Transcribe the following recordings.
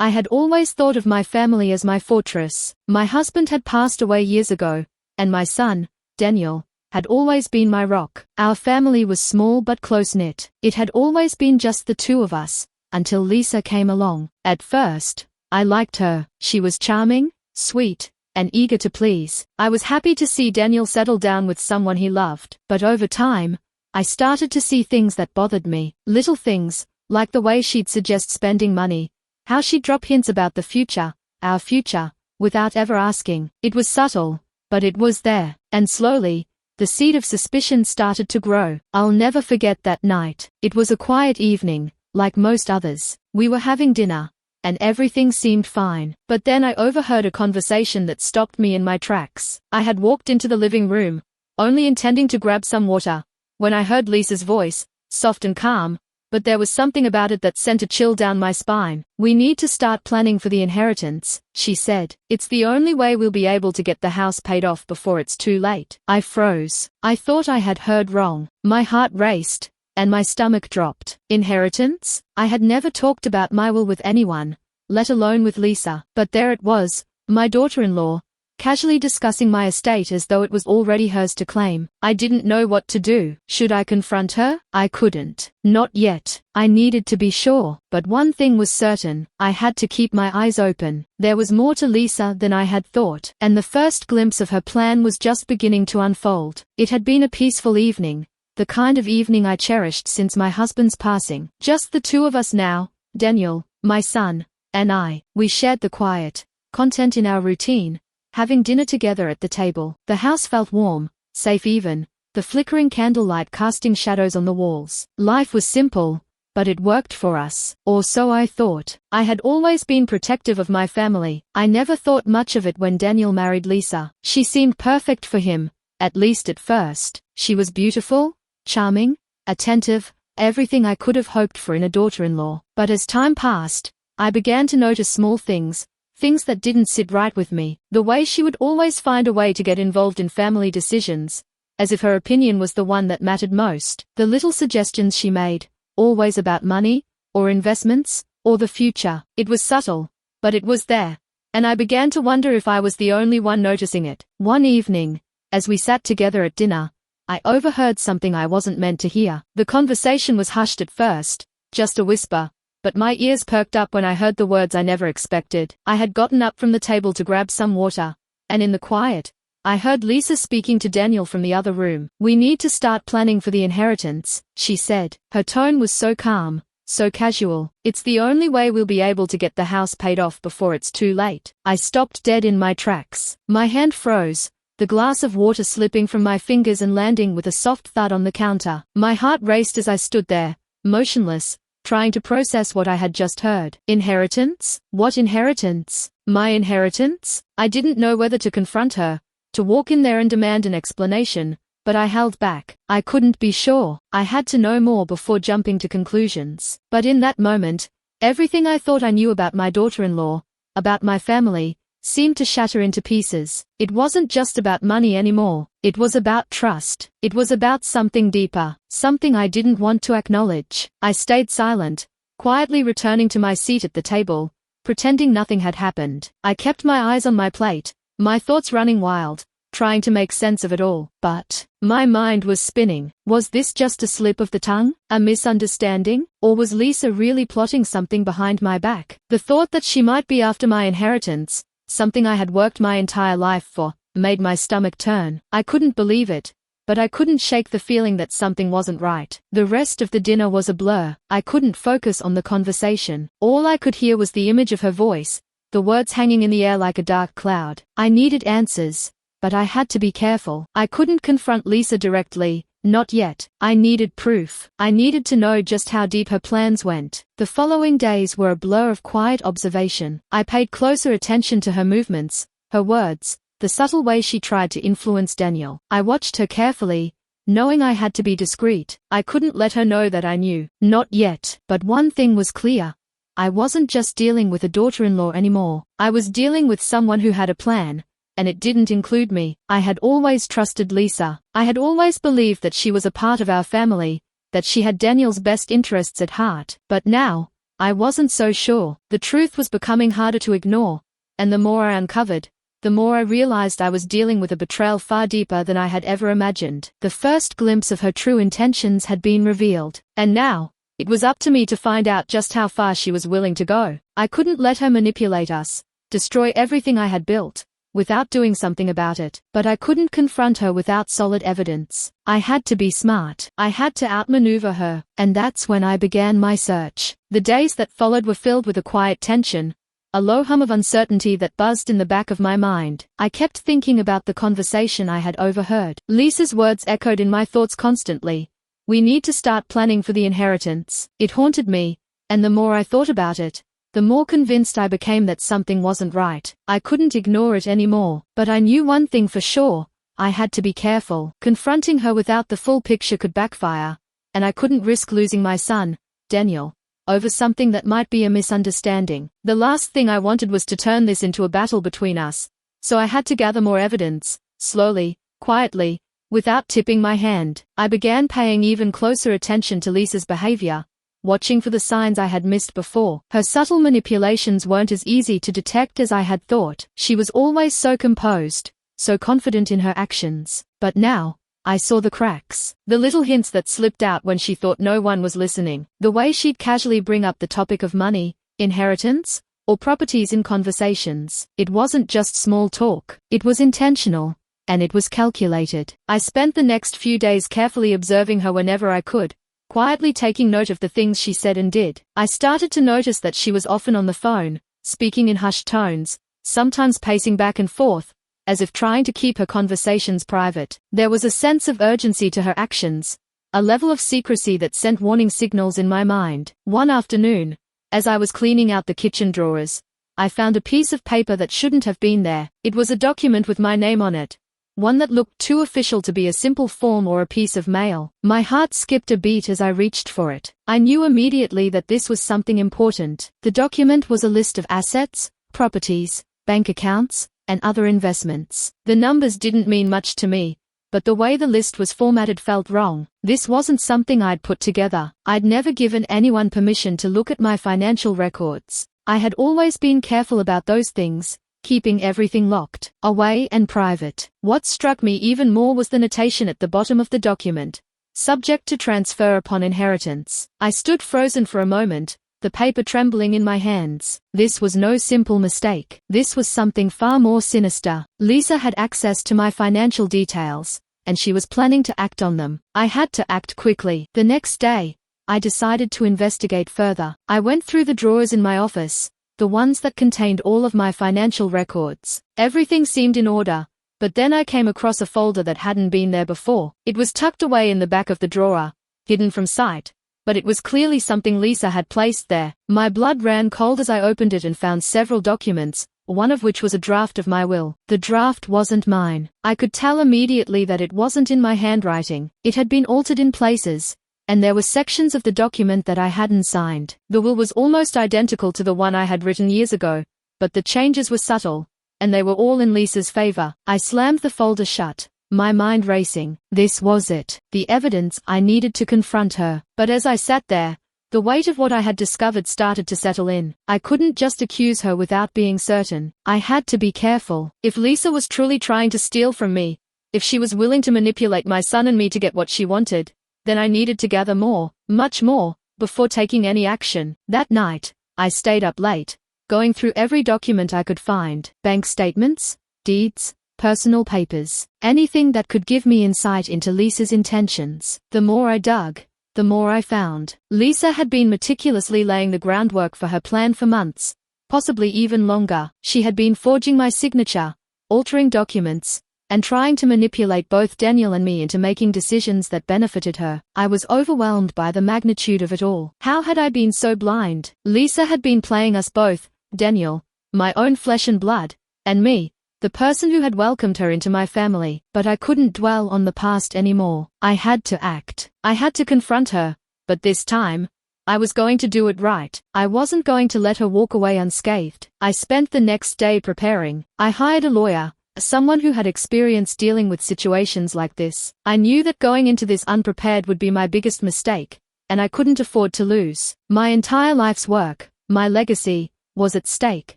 I had always thought of my family as my fortress. My husband had passed away years ago, and my son, Daniel, had always been my rock. Our family was small but close-knit. It had always been just the two of us, until Lisa came along. At first, I liked her. She was charming, sweet, and eager to please. I was happy to see Daniel settle down with someone he loved. But over time, I started to see things that bothered me. Little things, like the way she'd suggest spending money, how she'd drop hints about the future, our future, without ever asking. It was subtle, but it was there. And slowly, the seed of suspicion started to grow. I'll never forget that night. It was a quiet evening, like most others. We were having dinner, and everything seemed fine. But then I overheard a conversation that stopped me in my tracks. I had walked into the living room, only intending to grab some water, when I heard Lisa's voice, soft and calm, but there was something about it that sent a chill down my spine. "We need to start planning for the inheritance," she said. "It's the only way we'll be able to get the house paid off before it's too late." I froze. I thought I had heard wrong. My heart raced, and my stomach dropped. Inheritance? I had never talked about my will with anyone, let alone with Lisa. But there it was, my daughter-in-law, casually discussing my estate as though it was already hers to claim. I didn't know what to do. Should I confront her? I couldn't. Not yet. I needed to be sure. But one thing was certain, I had to keep my eyes open. There was more to Lisa than I had thought, and the first glimpse of her plan was just beginning to unfold. It had been a peaceful evening, the kind of evening I cherished since my husband's passing. Just the two of us now, Daniel, my son, and I. We shared the quiet, content in our routine, having dinner together at the table. The house felt warm, safe even, the flickering candlelight casting shadows on the walls. Life was simple, but it worked for us. Or so I thought. I had always been protective of my family. I never thought much of it when Daniel married Lisa. She seemed perfect for him, at least at first. She was beautiful, charming, attentive, everything I could have hoped for in a daughter-in-law. But as time passed, I began to notice small things that didn't sit right with me. The way she would always find a way to get involved in family decisions, as if her opinion was the one that mattered most. The little suggestions she made, always about money, or investments, or the future. It was subtle, but it was there, and I began to wonder if I was the only one noticing it. One evening, as we sat together at dinner, I overheard something I wasn't meant to hear. The conversation was hushed at first, just a whisper, but my ears perked up when I heard the words I never expected. I had gotten up from the table to grab some water, and in the quiet, I heard Lisa speaking to Daniel from the other room. "We need to start planning for the inheritance," she said. Her tone was so calm, so casual. "It's the only way we'll be able to get the house paid off before it's too late." I stopped dead in my tracks. My hand froze, the glass of water slipping from my fingers and landing with a soft thud on the counter. My heart raced as I stood there, motionless, trying to process what I had just heard. Inheritance? What inheritance? My inheritance? I didn't know whether to confront her, to walk in there and demand an explanation, but I held back. I couldn't be sure. I had to know more before jumping to conclusions. But in that moment, everything I thought I knew about my daughter-in-law, about my family, seemed to shatter into pieces. It wasn't just about money anymore. It was about trust. It was about something deeper, something I didn't want to acknowledge. I stayed silent, quietly returning to my seat at the table, pretending nothing had happened. I kept my eyes on my plate, my thoughts running wild, trying to make sense of it all. But my mind was spinning. Was this just a slip of the tongue? A misunderstanding? Or was Lisa really plotting something behind my back? The thought that she might be after my inheritance, something I had worked my entire life for, made my stomach turn. I couldn't believe it, but I couldn't shake the feeling that something wasn't right. The rest of the dinner was a blur. I couldn't focus on the conversation. All I could hear was the image of her voice, the words hanging in the air like a dark cloud. I needed answers, but I had to be careful. I couldn't confront Lisa directly, not yet. I needed proof. I needed to know just how deep her plans went. The following days were a blur of quiet observation. I paid closer attention to her movements, her words, the subtle way she tried to influence Daniel. I watched her carefully, knowing I had to be discreet. I couldn't let her know that I knew. Not yet. But one thing was clear. I wasn't just dealing with a daughter-in-law anymore. I was dealing with someone who had a plan, and it didn't include me. I had always trusted Lisa. I had always believed that she was a part of our family, that she had Daniel's best interests at heart. But now, I wasn't so sure. The truth was becoming harder to ignore, and the more I uncovered, the more I realized I was dealing with a betrayal far deeper than I had ever imagined. The first glimpse of her true intentions had been revealed, and now, it was up to me to find out just how far she was willing to go. I couldn't let her manipulate us, destroy everything I had built, without doing something about it. But I couldn't confront her without solid evidence. I had to be smart. I had to outmaneuver her, and that's when I began my search. The days that followed were filled with a quiet tension, a low hum of uncertainty that buzzed in the back of my mind. I kept thinking about the conversation I had overheard. Lisa's words echoed in my thoughts constantly. "We need to start planning for the inheritance." It haunted me, and the more I thought about it, the more convinced I became that something wasn't right. I couldn't ignore it anymore. But I knew one thing for sure: I had to be careful. Confronting her without the full picture could backfire, and I couldn't risk losing my son, Daniel, over something that might be a misunderstanding. The last thing I wanted was to turn this into a battle between us, so I had to gather more evidence, slowly, quietly, without tipping my hand. I began paying even closer attention to Lisa's behavior, watching for the signs I had missed before. Her subtle manipulations weren't as easy to detect as I had thought. She was always so composed, so confident in her actions. But now, I saw the cracks. The little hints that slipped out when she thought no one was listening. The way she'd casually bring up the topic of money, inheritance, or properties in conversations. It wasn't just small talk. It was intentional, and it was calculated. I spent the next few days carefully observing her whenever I could, quietly taking note of the things she said and did. I started to notice that she was often on the phone, speaking in hushed tones, sometimes pacing back and forth, as if trying to keep her conversations private. There was a sense of urgency to her actions, a level of secrecy that sent warning signals in my mind. One afternoon, as I was cleaning out the kitchen drawers, I found a piece of paper that shouldn't have been there. It was a document with my name on it, one that looked too official to be a simple form or a piece of mail. My heart skipped a beat as I reached for it. I knew immediately that this was something important. The document was a list of assets, properties, bank accounts, and other investments. The numbers didn't mean much to me, but the way the list was formatted felt wrong. This wasn't something I'd put together. I'd never given anyone permission to look at my financial records. I had always been careful about those things, keeping everything locked away and private. What struck me even more was the notation at the bottom of the document: subject to transfer upon inheritance. I stood frozen for a moment, the paper trembling in my hands. This was no simple mistake. This was something far more sinister. Lisa had access to my financial details, and she was planning to act on them. I had to act quickly. The next day, I decided to investigate further. I went through the drawers in my office, the ones that contained all of my financial records. Everything seemed in order, but then I came across a folder that hadn't been there before. It was tucked away in the back of the drawer, hidden from sight, but it was clearly something Lisa had placed there. My blood ran cold as I opened it and found several documents, one of which was a draft of my will. The draft wasn't mine. I could tell immediately that it wasn't in my handwriting. It had been altered in places, and there were sections of the document that I hadn't signed. The will was almost identical to the one I had written years ago, but the changes were subtle, and they were all in Lisa's favor. I slammed the folder shut, my mind racing. This was it, the evidence I needed to confront her. But as I sat there, the weight of what I had discovered started to settle in. I couldn't just accuse her without being certain. I had to be careful. If Lisa was truly trying to steal from me, if she was willing to manipulate my son and me to get what she wanted, then I needed to gather more, much more, before taking any action. That night, I stayed up late, going through every document I could find: bank statements, deeds, personal papers, anything that could give me insight into Lisa's intentions. The more I dug, the more I found. Lisa had been meticulously laying the groundwork for her plan for months, possibly even longer. She had been forging my signature, altering documents, and trying to manipulate both Daniel and me into making decisions that benefited her. I was overwhelmed by the magnitude of it all. How had I been so blind? Lisa had been playing us both, Daniel, my own flesh and blood, and me, the person who had welcomed her into my family. But I couldn't dwell on the past anymore. I had to act. I had to confront her, but this time, I was going to do it right. I wasn't going to let her walk away unscathed. I spent the next day preparing. I hired a lawyer, someone who had experience dealing with situations like this. I knew that going into this unprepared would be my biggest mistake, and I couldn't afford to lose. My entire life's work, my legacy, was at stake.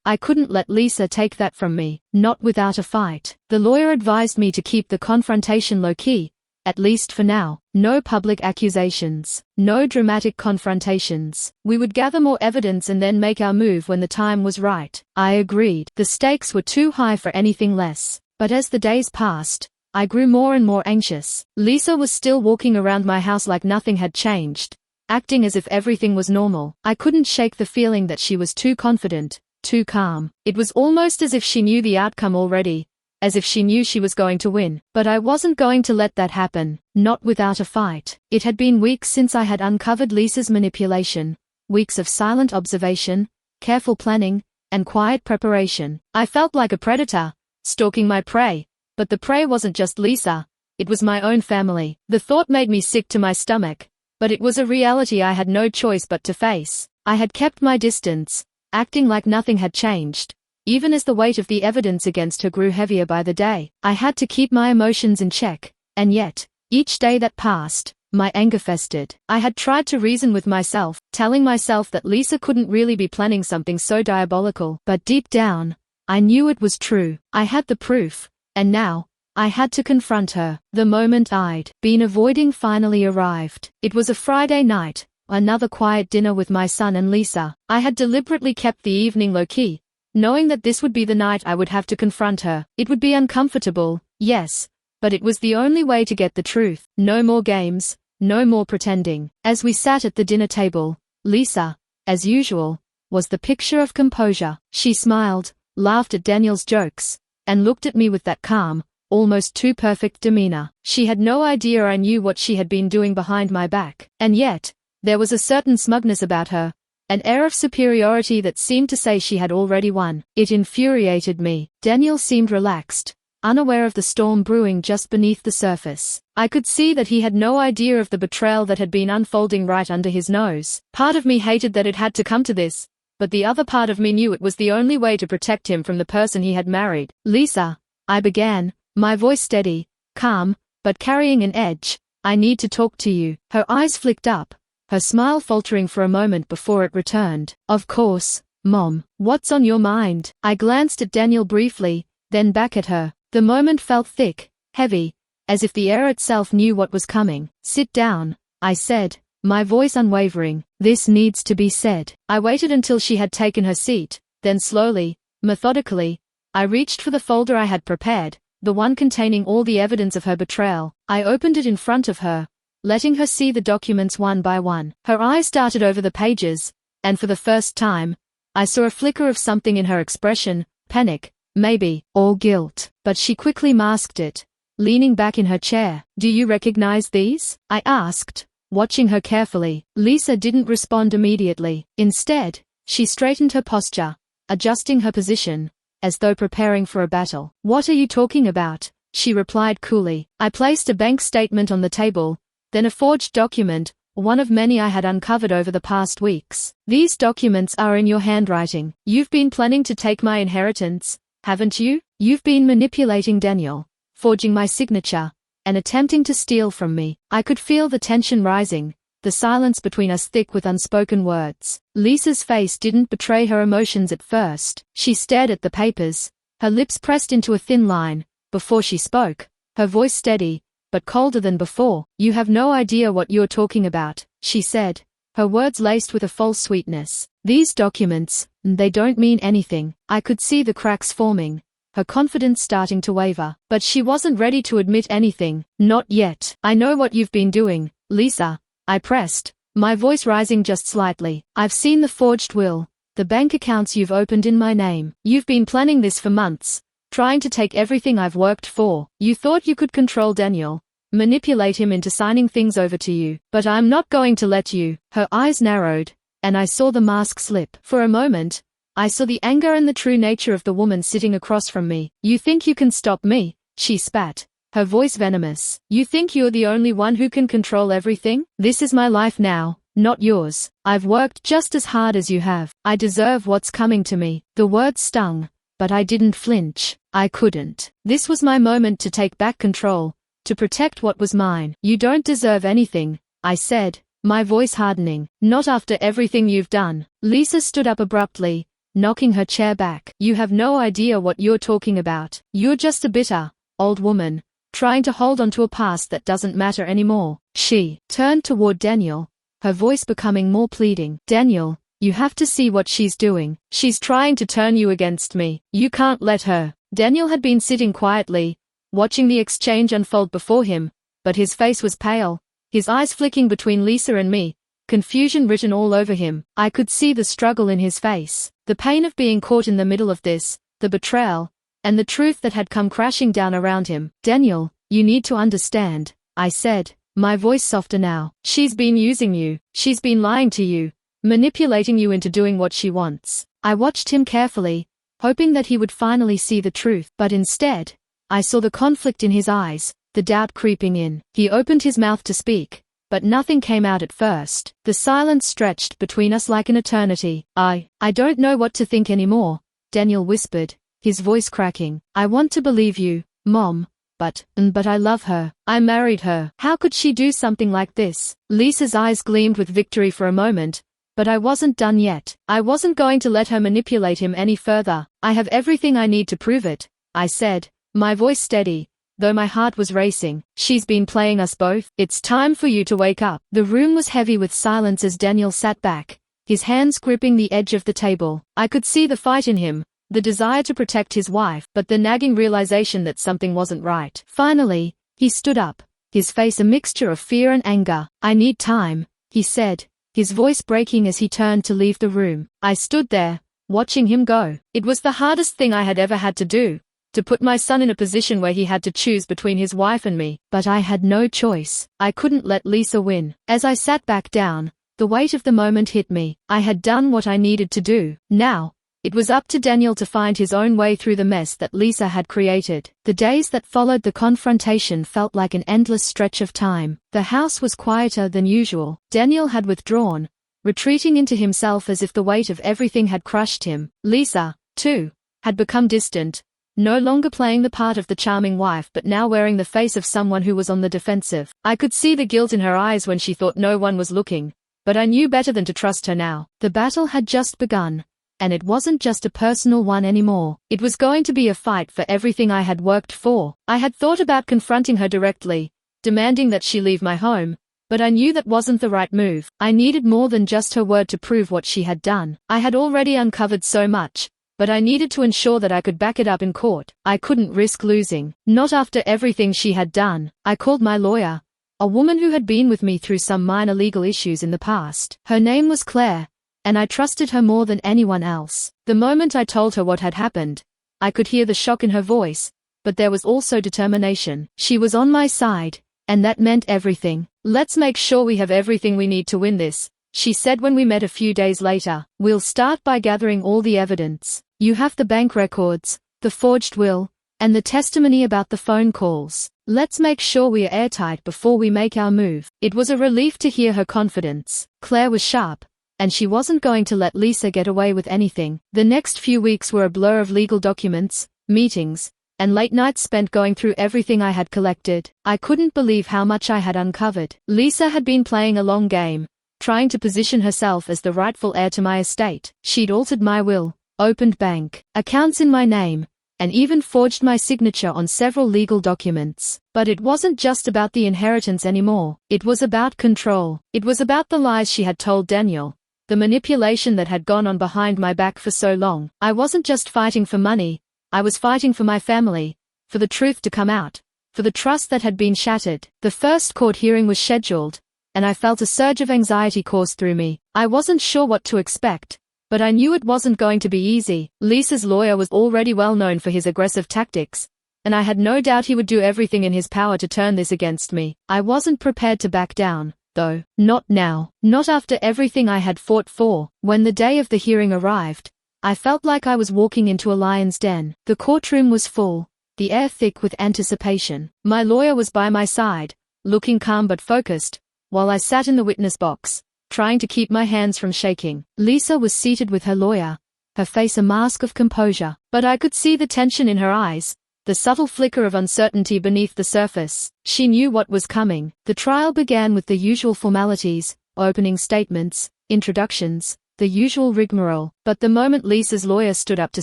I couldn't let Lisa take that from me, not without a fight. The lawyer advised me to keep the confrontation low-key, at least for now. No public accusations. No dramatic confrontations. We would gather more evidence and then make our move when the time was right. I agreed. The stakes were too high for anything less. But as the days passed, I grew more and more anxious. Lisa was still walking around my house like nothing had changed, acting as if everything was normal. I couldn't shake the feeling that she was too confident, too calm. It was almost as if she knew the outcome already, as if she knew she was going to win. But I wasn't going to let that happen, not without a fight. It had been weeks since I had uncovered Lisa's manipulation, weeks of silent observation, careful planning, and quiet preparation. I felt like a predator, stalking my prey, but the prey wasn't just Lisa, it was my own family. The thought made me sick to my stomach, but it was a reality I had no choice but to face. I had kept my distance, acting like nothing had changed. Even as the weight of the evidence against her grew heavier by the day, I had to keep my emotions in check, and yet, each day that passed, my anger festered. I had tried to reason with myself, telling myself that Lisa couldn't really be planning something so diabolical, but deep down, I knew it was true. I had the proof, and now, I had to confront her. The moment I'd been avoiding finally arrived. It was a Friday night, another quiet dinner with my son and Lisa. I had deliberately kept the evening low-key, knowing that this would be the night I would have to confront her. It would be uncomfortable, yes, but it was the only way to get the truth. No more games, no more pretending. As we sat at the dinner table, Lisa, as usual, was the picture of composure. She smiled, laughed at Daniel's jokes, and looked at me with that calm, almost too perfect demeanor. She had no idea I knew what she had been doing behind my back. And yet, there was a certain smugness about her, an air of superiority that seemed to say she had already won. It infuriated me. Daniel seemed relaxed, unaware of the storm brewing just beneath the surface. I could see that he had no idea of the betrayal that had been unfolding right under his nose. Part of me hated that it had to come to this, but the other part of me knew it was the only way to protect him from the person he had married. Lisa, I began, my voice steady, calm, but carrying an edge. I need to talk to you. Her eyes flicked up, her smile faltering for a moment before it returned. Of course, Mom. What's on your mind? I glanced at Daniel briefly, then back at her. The moment felt thick, heavy, as if the air itself knew what was coming. Sit down, I said, my voice unwavering. This needs to be said. I waited until she had taken her seat, then slowly, methodically, I reached for the folder I had prepared, the one containing all the evidence of her betrayal. I opened it in front of her, letting her see the documents one by one. Her eyes darted over the pages, and for the first time, I saw a flicker of something in her expression, panic, maybe, or guilt. But she quickly masked it, leaning back in her chair. Do you recognize these? I asked, watching her carefully. Lisa didn't respond immediately. Instead, she straightened her posture, adjusting her position, as though preparing for a battle. What are you talking about? She replied coolly. I placed a bank statement on the table, then a forged document, one of many I had uncovered over the past weeks. These documents are in your handwriting. You've been planning to take my inheritance, haven't you? You've been manipulating Daniel, forging my signature, and attempting to steal from me. I could feel the tension rising, the silence between us thick with unspoken words. Lisa's face didn't betray her emotions at first. She stared at the papers, her lips pressed into a thin line, before she spoke, her voice steady, but colder than before. You have no idea what you're talking about, she said, her words laced with a false sweetness. These documents, they don't mean anything. I could see the cracks forming, her confidence starting to waver. But she wasn't ready to admit anything. Not yet. I know what you've been doing, Lisa, I pressed, my voice rising just slightly. I've seen the forged will, the bank accounts you've opened in my name. You've been planning this for months, trying to take everything I've worked for. You thought you could control Daniel, manipulate him into signing things over to you. But I'm not going to let you. Her eyes narrowed, and I saw the mask slip. For a moment, I saw the anger and the true nature of the woman sitting across from me. You think you can stop me? She spat, her voice venomous. You think you're the only one who can control everything? This is my life now, not yours. I've worked just as hard as you have. I deserve what's coming to me. The words stung, but I didn't flinch. I couldn't. This was my moment to take back control, to protect what was mine. You don't deserve anything, I said, my voice hardening. Not after everything you've done. Lisa stood up abruptly, knocking her chair back. You have no idea what you're talking about. You're just a bitter, old woman, trying to hold on to a past that doesn't matter anymore. She turned toward Daniel, her voice becoming more pleading. Daniel, you have to see what she's doing. She's trying to turn you against me. You can't let her. Daniel had been sitting quietly, watching the exchange unfold before him, but his face was pale, his eyes flicking between Lisa and me, confusion written all over him. I could see the struggle in his face, the pain of being caught in the middle of this, the betrayal, and the truth that had come crashing down around him. Daniel, you need to understand, I said, my voice softer now. She's been using you. She's been lying to you, manipulating you into doing what she wants. I watched him carefully, hoping that he would finally see the truth, but instead, I saw the conflict in his eyes, the doubt creeping in. He opened his mouth to speak, but nothing came out at first. The silence stretched between us like an eternity. I don't know what to think anymore, Daniel whispered, his voice cracking. I want to believe you, Mom, but I love her. I married her. How could she do something like this? Lisa's eyes gleamed with victory for a moment, but I wasn't done yet. I wasn't going to let her manipulate him any further. I have everything I need to prove it, I said, my voice steady, though my heart was racing. She's been playing us both. It's time for you to wake up. The room was heavy with silence as Daniel sat back, his hands gripping the edge of the table. I could see the fight in him, the desire to protect his wife, but the nagging realization that something wasn't right. Finally, he stood up, his face a mixture of fear and anger. I need time, he said, his voice breaking as he turned to leave the room. I stood there, watching him go. It was the hardest thing I had ever had to do, to put my son in a position where he had to choose between his wife and me. But I had no choice. I couldn't let Lisa win. As I sat back down, the weight of the moment hit me. I had done what I needed to do. Now, it was up to Daniel to find his own way through the mess that Lisa had created. The days that followed the confrontation felt like an endless stretch of time. The house was quieter than usual. Daniel had withdrawn, retreating into himself as if the weight of everything had crushed him. Lisa, too, had become distant, no longer playing the part of the charming wife but now wearing the face of someone who was on the defensive. I could see the guilt in her eyes when she thought no one was looking, but I knew better than to trust her now. The battle had just begun, and it wasn't just a personal one anymore. It was going to be a fight for everything I had worked for. I had thought about confronting her directly, demanding that she leave my home, but I knew that wasn't the right move. I needed more than just her word to prove what she had done. I had already uncovered so much, but I needed to ensure that I could back it up in court. I couldn't risk losing. Not after everything she had done. I called my lawyer, a woman who had been with me through some minor legal issues in the past. Her name was Claire, and I trusted her more than anyone else. The moment I told her what had happened, I could hear the shock in her voice, but there was also determination. She was on my side, and that meant everything. Let's make sure we have everything we need to win this, she said when we met a few days later. We'll start by gathering all the evidence. You have the bank records, the forged will, and the testimony about the phone calls. Let's make sure we are airtight before we make our move. It was a relief to hear her confidence. Claire was sharp, and she wasn't going to let Lisa get away with anything. The next few weeks were a blur of legal documents, meetings, and late nights spent going through everything I had collected. I couldn't believe how much I had uncovered. Lisa had been playing a long game, trying to position herself as the rightful heir to my estate. She'd altered my will, opened bank accounts in my name, and even forged my signature on several legal documents. But it wasn't just about the inheritance anymore. It was about control. It was about the lies she had told Daniel, the manipulation that had gone on behind my back for so long. I wasn't just fighting for money, I was fighting for my family, for the truth to come out, for the trust that had been shattered. The first court hearing was scheduled, and I felt a surge of anxiety course through me. I wasn't sure what to expect, but I knew it wasn't going to be easy. Lisa's lawyer was already well known for his aggressive tactics, and I had no doubt he would do everything in his power to turn this against me. I wasn't prepared to back down, though. Not now. Not after everything I had fought for. When the day of the hearing arrived, I felt like I was walking into a lion's den. The courtroom was full, the air thick with anticipation. My lawyer was by my side, looking calm but focused, while I sat in the witness box, trying to keep my hands from shaking. Lisa was seated with her lawyer, her face a mask of composure, but I could see the tension in her eyes, the subtle flicker of uncertainty beneath the surface. She knew what was coming. The trial began with the usual formalities, opening statements, introductions, the usual rigmarole. But the moment Lisa's lawyer stood up to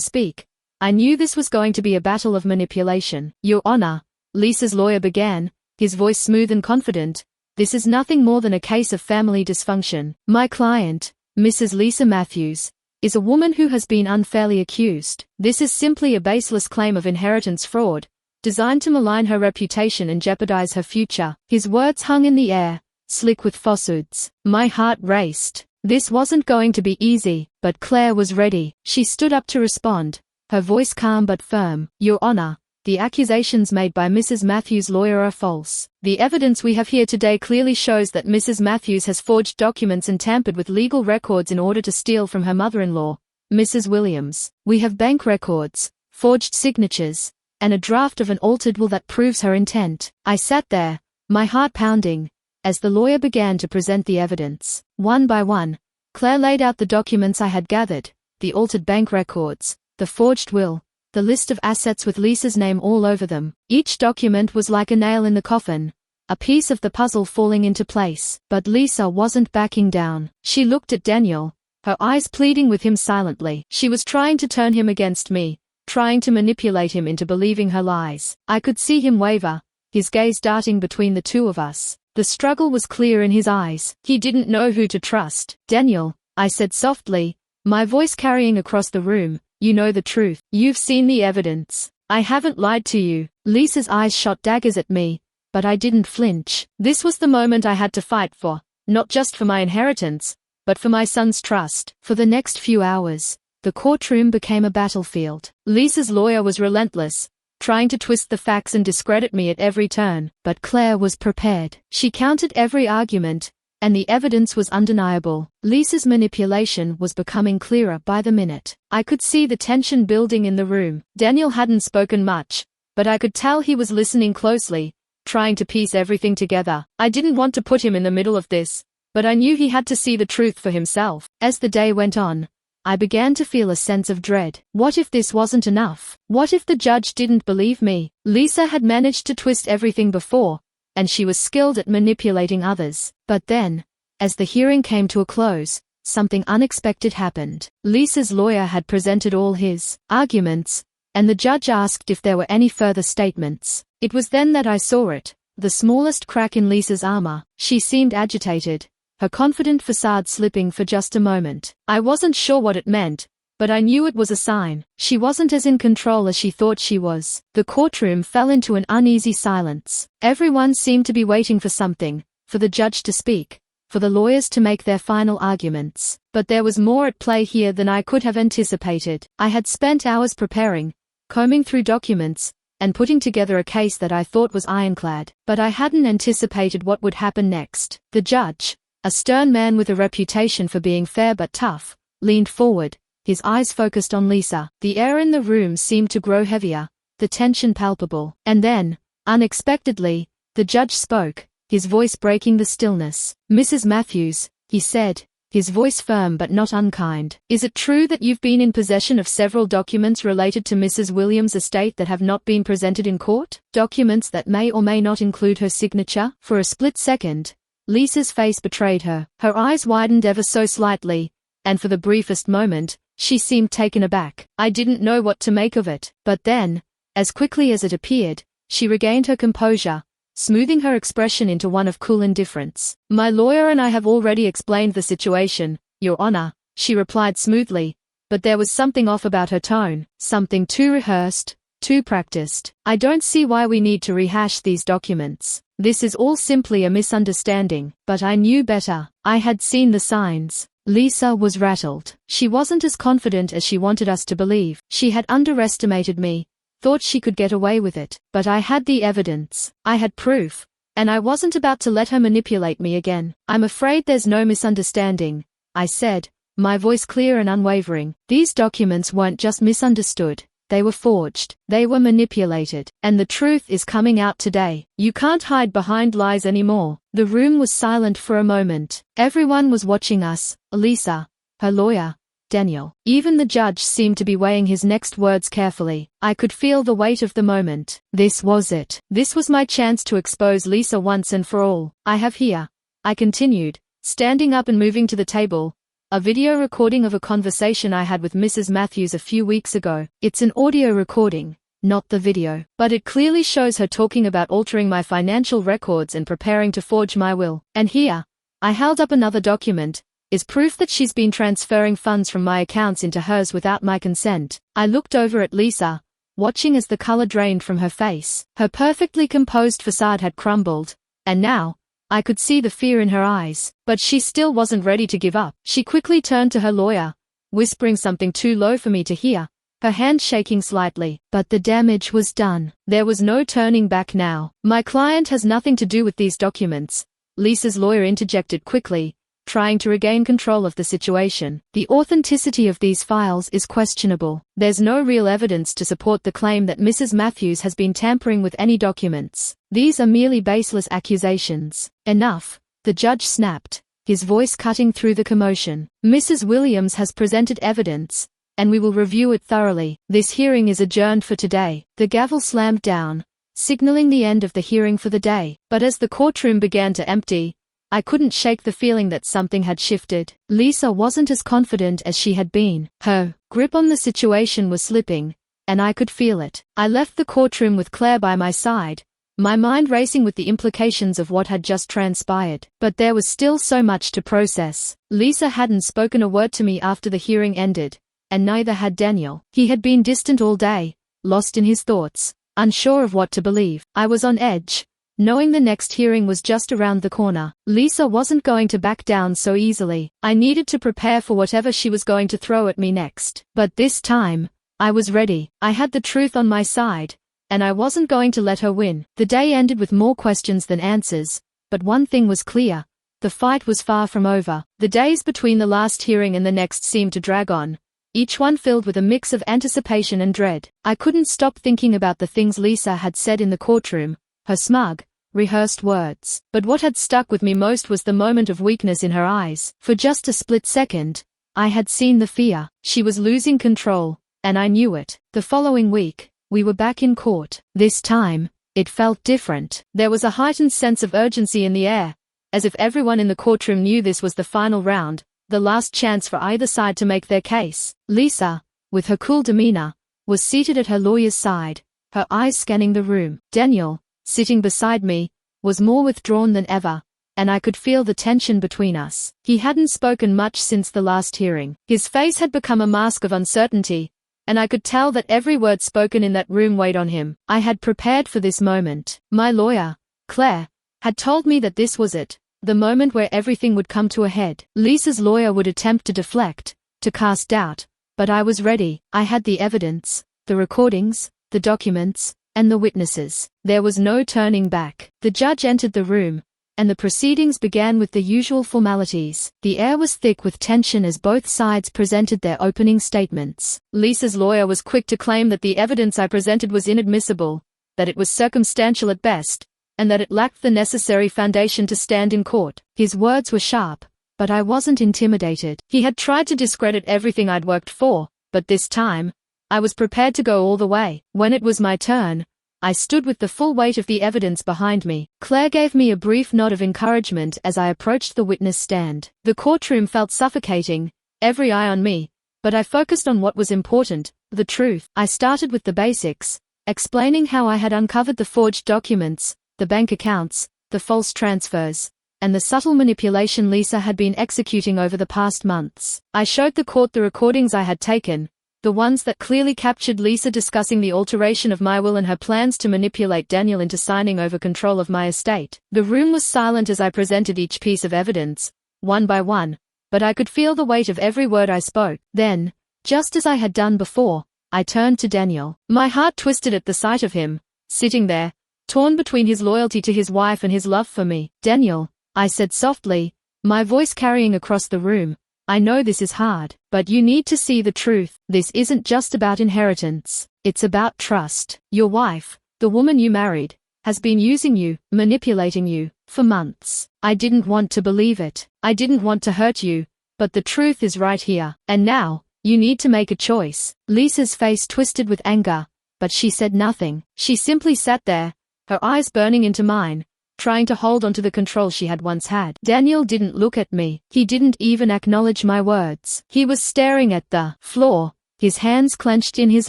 speak, I knew this was going to be a battle of manipulation. Your Honor, Lisa's lawyer began, his voice smooth and confident, this is nothing more than a case of family dysfunction. My client, Mrs. Lisa Matthews, is a woman who has been unfairly accused. This is simply a baseless claim of inheritance fraud, designed to malign her reputation and jeopardize her future. His words hung in the air, slick with falsehoods. My heart raced. This wasn't going to be easy, but Claire was ready. She stood up to respond, her voice calm but firm. Your Honor, the accusations made by Mrs. Matthews' lawyer are false. The evidence we have here today clearly shows that Mrs. Matthews has forged documents and tampered with legal records in order to steal from her mother-in-law, Mrs. Williams. We have bank records, forged signatures, and a draft of an altered will that proves her intent. I sat there, my heart pounding, as the lawyer began to present the evidence. One by one, Claire laid out the documents I had gathered, the altered bank records, the forged will, the list of assets with Lisa's name all over them. Each document was like a nail in the coffin, a piece of the puzzle falling into place. But Lisa wasn't backing down. She looked at Daniel, her eyes pleading with him silently. She was trying to turn him against me, trying to manipulate him into believing her lies. I could see him waver, his gaze darting between the two of us. The struggle was clear in his eyes. He didn't know who to trust. Daniel, I said softly, my voice carrying across the room, you know the truth. You've seen the evidence. I haven't lied to you. Lisa's eyes shot daggers at me, but I didn't flinch. This was the moment I had to fight for, not just for my inheritance, but for my son's trust. For the next few hours, the courtroom became a battlefield. Lisa's lawyer was relentless, trying to twist the facts and discredit me at every turn, but Claire was prepared. She countered every argument, and the evidence was undeniable. Lisa's manipulation was becoming clearer by the minute. I could see the tension building in the room. Daniel hadn't spoken much, but I could tell he was listening closely, trying to piece everything together. I didn't want to put him in the middle of this, but I knew he had to see the truth for himself. As the day went on, I began to feel a sense of dread. What if this wasn't enough? What if the judge didn't believe me? Lisa had managed to twist everything before, and she was skilled at manipulating others. But then, as the hearing came to a close, something unexpected happened. Lisa's lawyer had presented all his arguments, and the judge asked if there were any further statements. It was then that I saw it, the smallest crack in Lisa's armor. She seemed agitated, her confident facade slipping for just a moment. I wasn't sure what it meant, but I knew it was a sign. She wasn't as in control as she thought she was. The courtroom fell into an uneasy silence. Everyone seemed to be waiting for something, for the judge to speak, for the lawyers to make their final arguments. But there was more at play here than I could have anticipated. I had spent hours preparing, combing through documents, and putting together a case that I thought was ironclad. But I hadn't anticipated what would happen next. The judge, a stern man with a reputation for being fair but tough, leaned forward, his eyes focused on Lisa. The air in the room seemed to grow heavier, the tension palpable. And then, unexpectedly, the judge spoke, his voice breaking the stillness. Mrs. Matthews, he said, his voice firm but not unkind. Is it true that you've been in possession of several documents related to Mrs. Williams' estate that have not been presented in court? Documents that may or may not include her signature? For a split second, Lisa's face betrayed her. Her eyes widened ever so slightly, and for the briefest moment, she seemed taken aback. I didn't know what to make of it. But then, as quickly as it appeared, she regained her composure, smoothing her expression into one of cool indifference. My lawyer and I have already explained the situation, Your Honor, she replied smoothly, but there was something off about her tone, something too rehearsed, too practiced. I don't see why we need to rehash these documents. This is all simply a misunderstanding. But I knew better. I had seen the signs. Lisa was rattled. She wasn't as confident as she wanted us to believe. She had underestimated me, thought she could get away with it. But I had the evidence. I had proof. And I wasn't about to let her manipulate me again. I'm afraid there's no misunderstanding, I said, my voice clear and unwavering. These documents weren't just misunderstood. They were forged. They were manipulated. And the truth is coming out today. You can't hide behind lies anymore. The room was silent for a moment. Everyone was watching us, Lisa, her lawyer, Daniel. Even the judge seemed to be weighing his next words carefully. I could feel the weight of the moment. This was it. This was my chance to expose Lisa once and for all. I have here, I continued, standing up and moving to the table. A video recording of a conversation I had with Mrs. Matthews a few weeks ago. It's an audio recording, not the video, but it clearly shows her talking about altering my financial records and preparing to forge my will. And here, I held up another document, is proof that she's been transferring funds from my accounts into hers without my consent. I looked over at Lisa, watching as the color drained from her face. Her perfectly composed facade had crumbled, and now, I could see the fear in her eyes, but she still wasn't ready to give up. She quickly turned to her lawyer, whispering something too low for me to hear, her hand shaking slightly. But the damage was done. There was no turning back now. My client has nothing to do with these documents, Lisa's lawyer interjected quickly, trying to regain control of the situation. The authenticity of these files is questionable. There's no real evidence to support the claim that Mrs. Matthews has been tampering with any documents. These are merely baseless accusations. Enough, the judge snapped, his voice cutting through the commotion. Mrs. Williams has presented evidence, and we will review it thoroughly. This hearing is adjourned for today. The gavel slammed down, signaling the end of the hearing for the day. But as the courtroom began to empty, I couldn't shake the feeling that something had shifted. Lisa wasn't as confident as she had been. Her grip on the situation was slipping, and I could feel it. I left the courtroom with Claire by my side, my mind racing with the implications of what had just transpired. But there was still so much to process. Lisa hadn't spoken a word to me after the hearing ended, and neither had Daniel. He had been distant all day, lost in his thoughts, unsure of what to believe. I was on edge, knowing the next hearing was just around the corner. Lisa wasn't going to back down so easily. I needed to prepare for whatever she was going to throw at me next. But this time, I was ready. I had the truth on my side, and I wasn't going to let her win. The day ended with more questions than answers, but one thing was clear. The fight was far from over. The days between the last hearing and the next seemed to drag on, each one filled with a mix of anticipation and dread. I couldn't stop thinking about the things Lisa had said in the courtroom, her smug, rehearsed words. But what had stuck with me most was the moment of weakness in her eyes. For just a split second, I had seen the fear. She was losing control, and I knew it. The following week, we were back in court. This time, it felt different. There was a heightened sense of urgency in the air, as if everyone in the courtroom knew this was the final round, the last chance for either side to make their case. Lisa, with her cool demeanor, was seated at her lawyer's side, her eyes scanning the room. Daniel, sitting beside me, was more withdrawn than ever, and I could feel the tension between us. He hadn't spoken much since the last hearing. His face had become a mask of uncertainty, and I could tell that every word spoken in that room weighed on him. I had prepared for this moment. My lawyer, Claire, had told me that this was it, the moment where everything would come to a head. Lisa's lawyer would attempt to deflect, to cast doubt, but I was ready. I had the evidence, the recordings, the documents, and the witnesses. There was no turning back. The judge entered the room, and the proceedings began with the usual formalities. The air was thick with tension as both sides presented their opening statements. Lisa's lawyer was quick to claim that the evidence I presented was inadmissible, that it was circumstantial at best, and that it lacked the necessary foundation to stand in court. His words were sharp, but I wasn't intimidated. He had tried to discredit everything I'd worked for, but this time, I was prepared to go all the way. When it was my turn, I stood with the full weight of the evidence behind me. Claire gave me a brief nod of encouragement as I approached the witness stand. The courtroom felt suffocating, every eye on me, but I focused on what was important, the truth. I started with the basics, explaining how I had uncovered the forged documents, the bank accounts, the false transfers, and the subtle manipulation Lisa had been executing over the past months. I showed the court the recordings I had taken, the ones that clearly captured Lisa discussing the alteration of my will and her plans to manipulate Daniel into signing over control of my estate. The room was silent as I presented each piece of evidence, one by one, but I could feel the weight of every word I spoke. Then, just as I had done before, I turned to Daniel. My heart twisted at the sight of him, sitting there, torn between his loyalty to his wife and his love for me. Daniel, I said softly, my voice carrying across the room, I know this is hard, but you need to see the truth. This isn't just about inheritance. It's about trust. Your wife, the woman you married, has been using you, manipulating you, for months. I didn't want to believe it. I didn't want to hurt you, but the truth is right here. And now, you need to make a choice. Lisa's face twisted with anger, but she said nothing. She simply sat there, her eyes burning into mine, trying to hold onto the control she had once had. Daniel didn't look at me. He didn't even acknowledge my words. He was staring at the floor, his hands clenched in his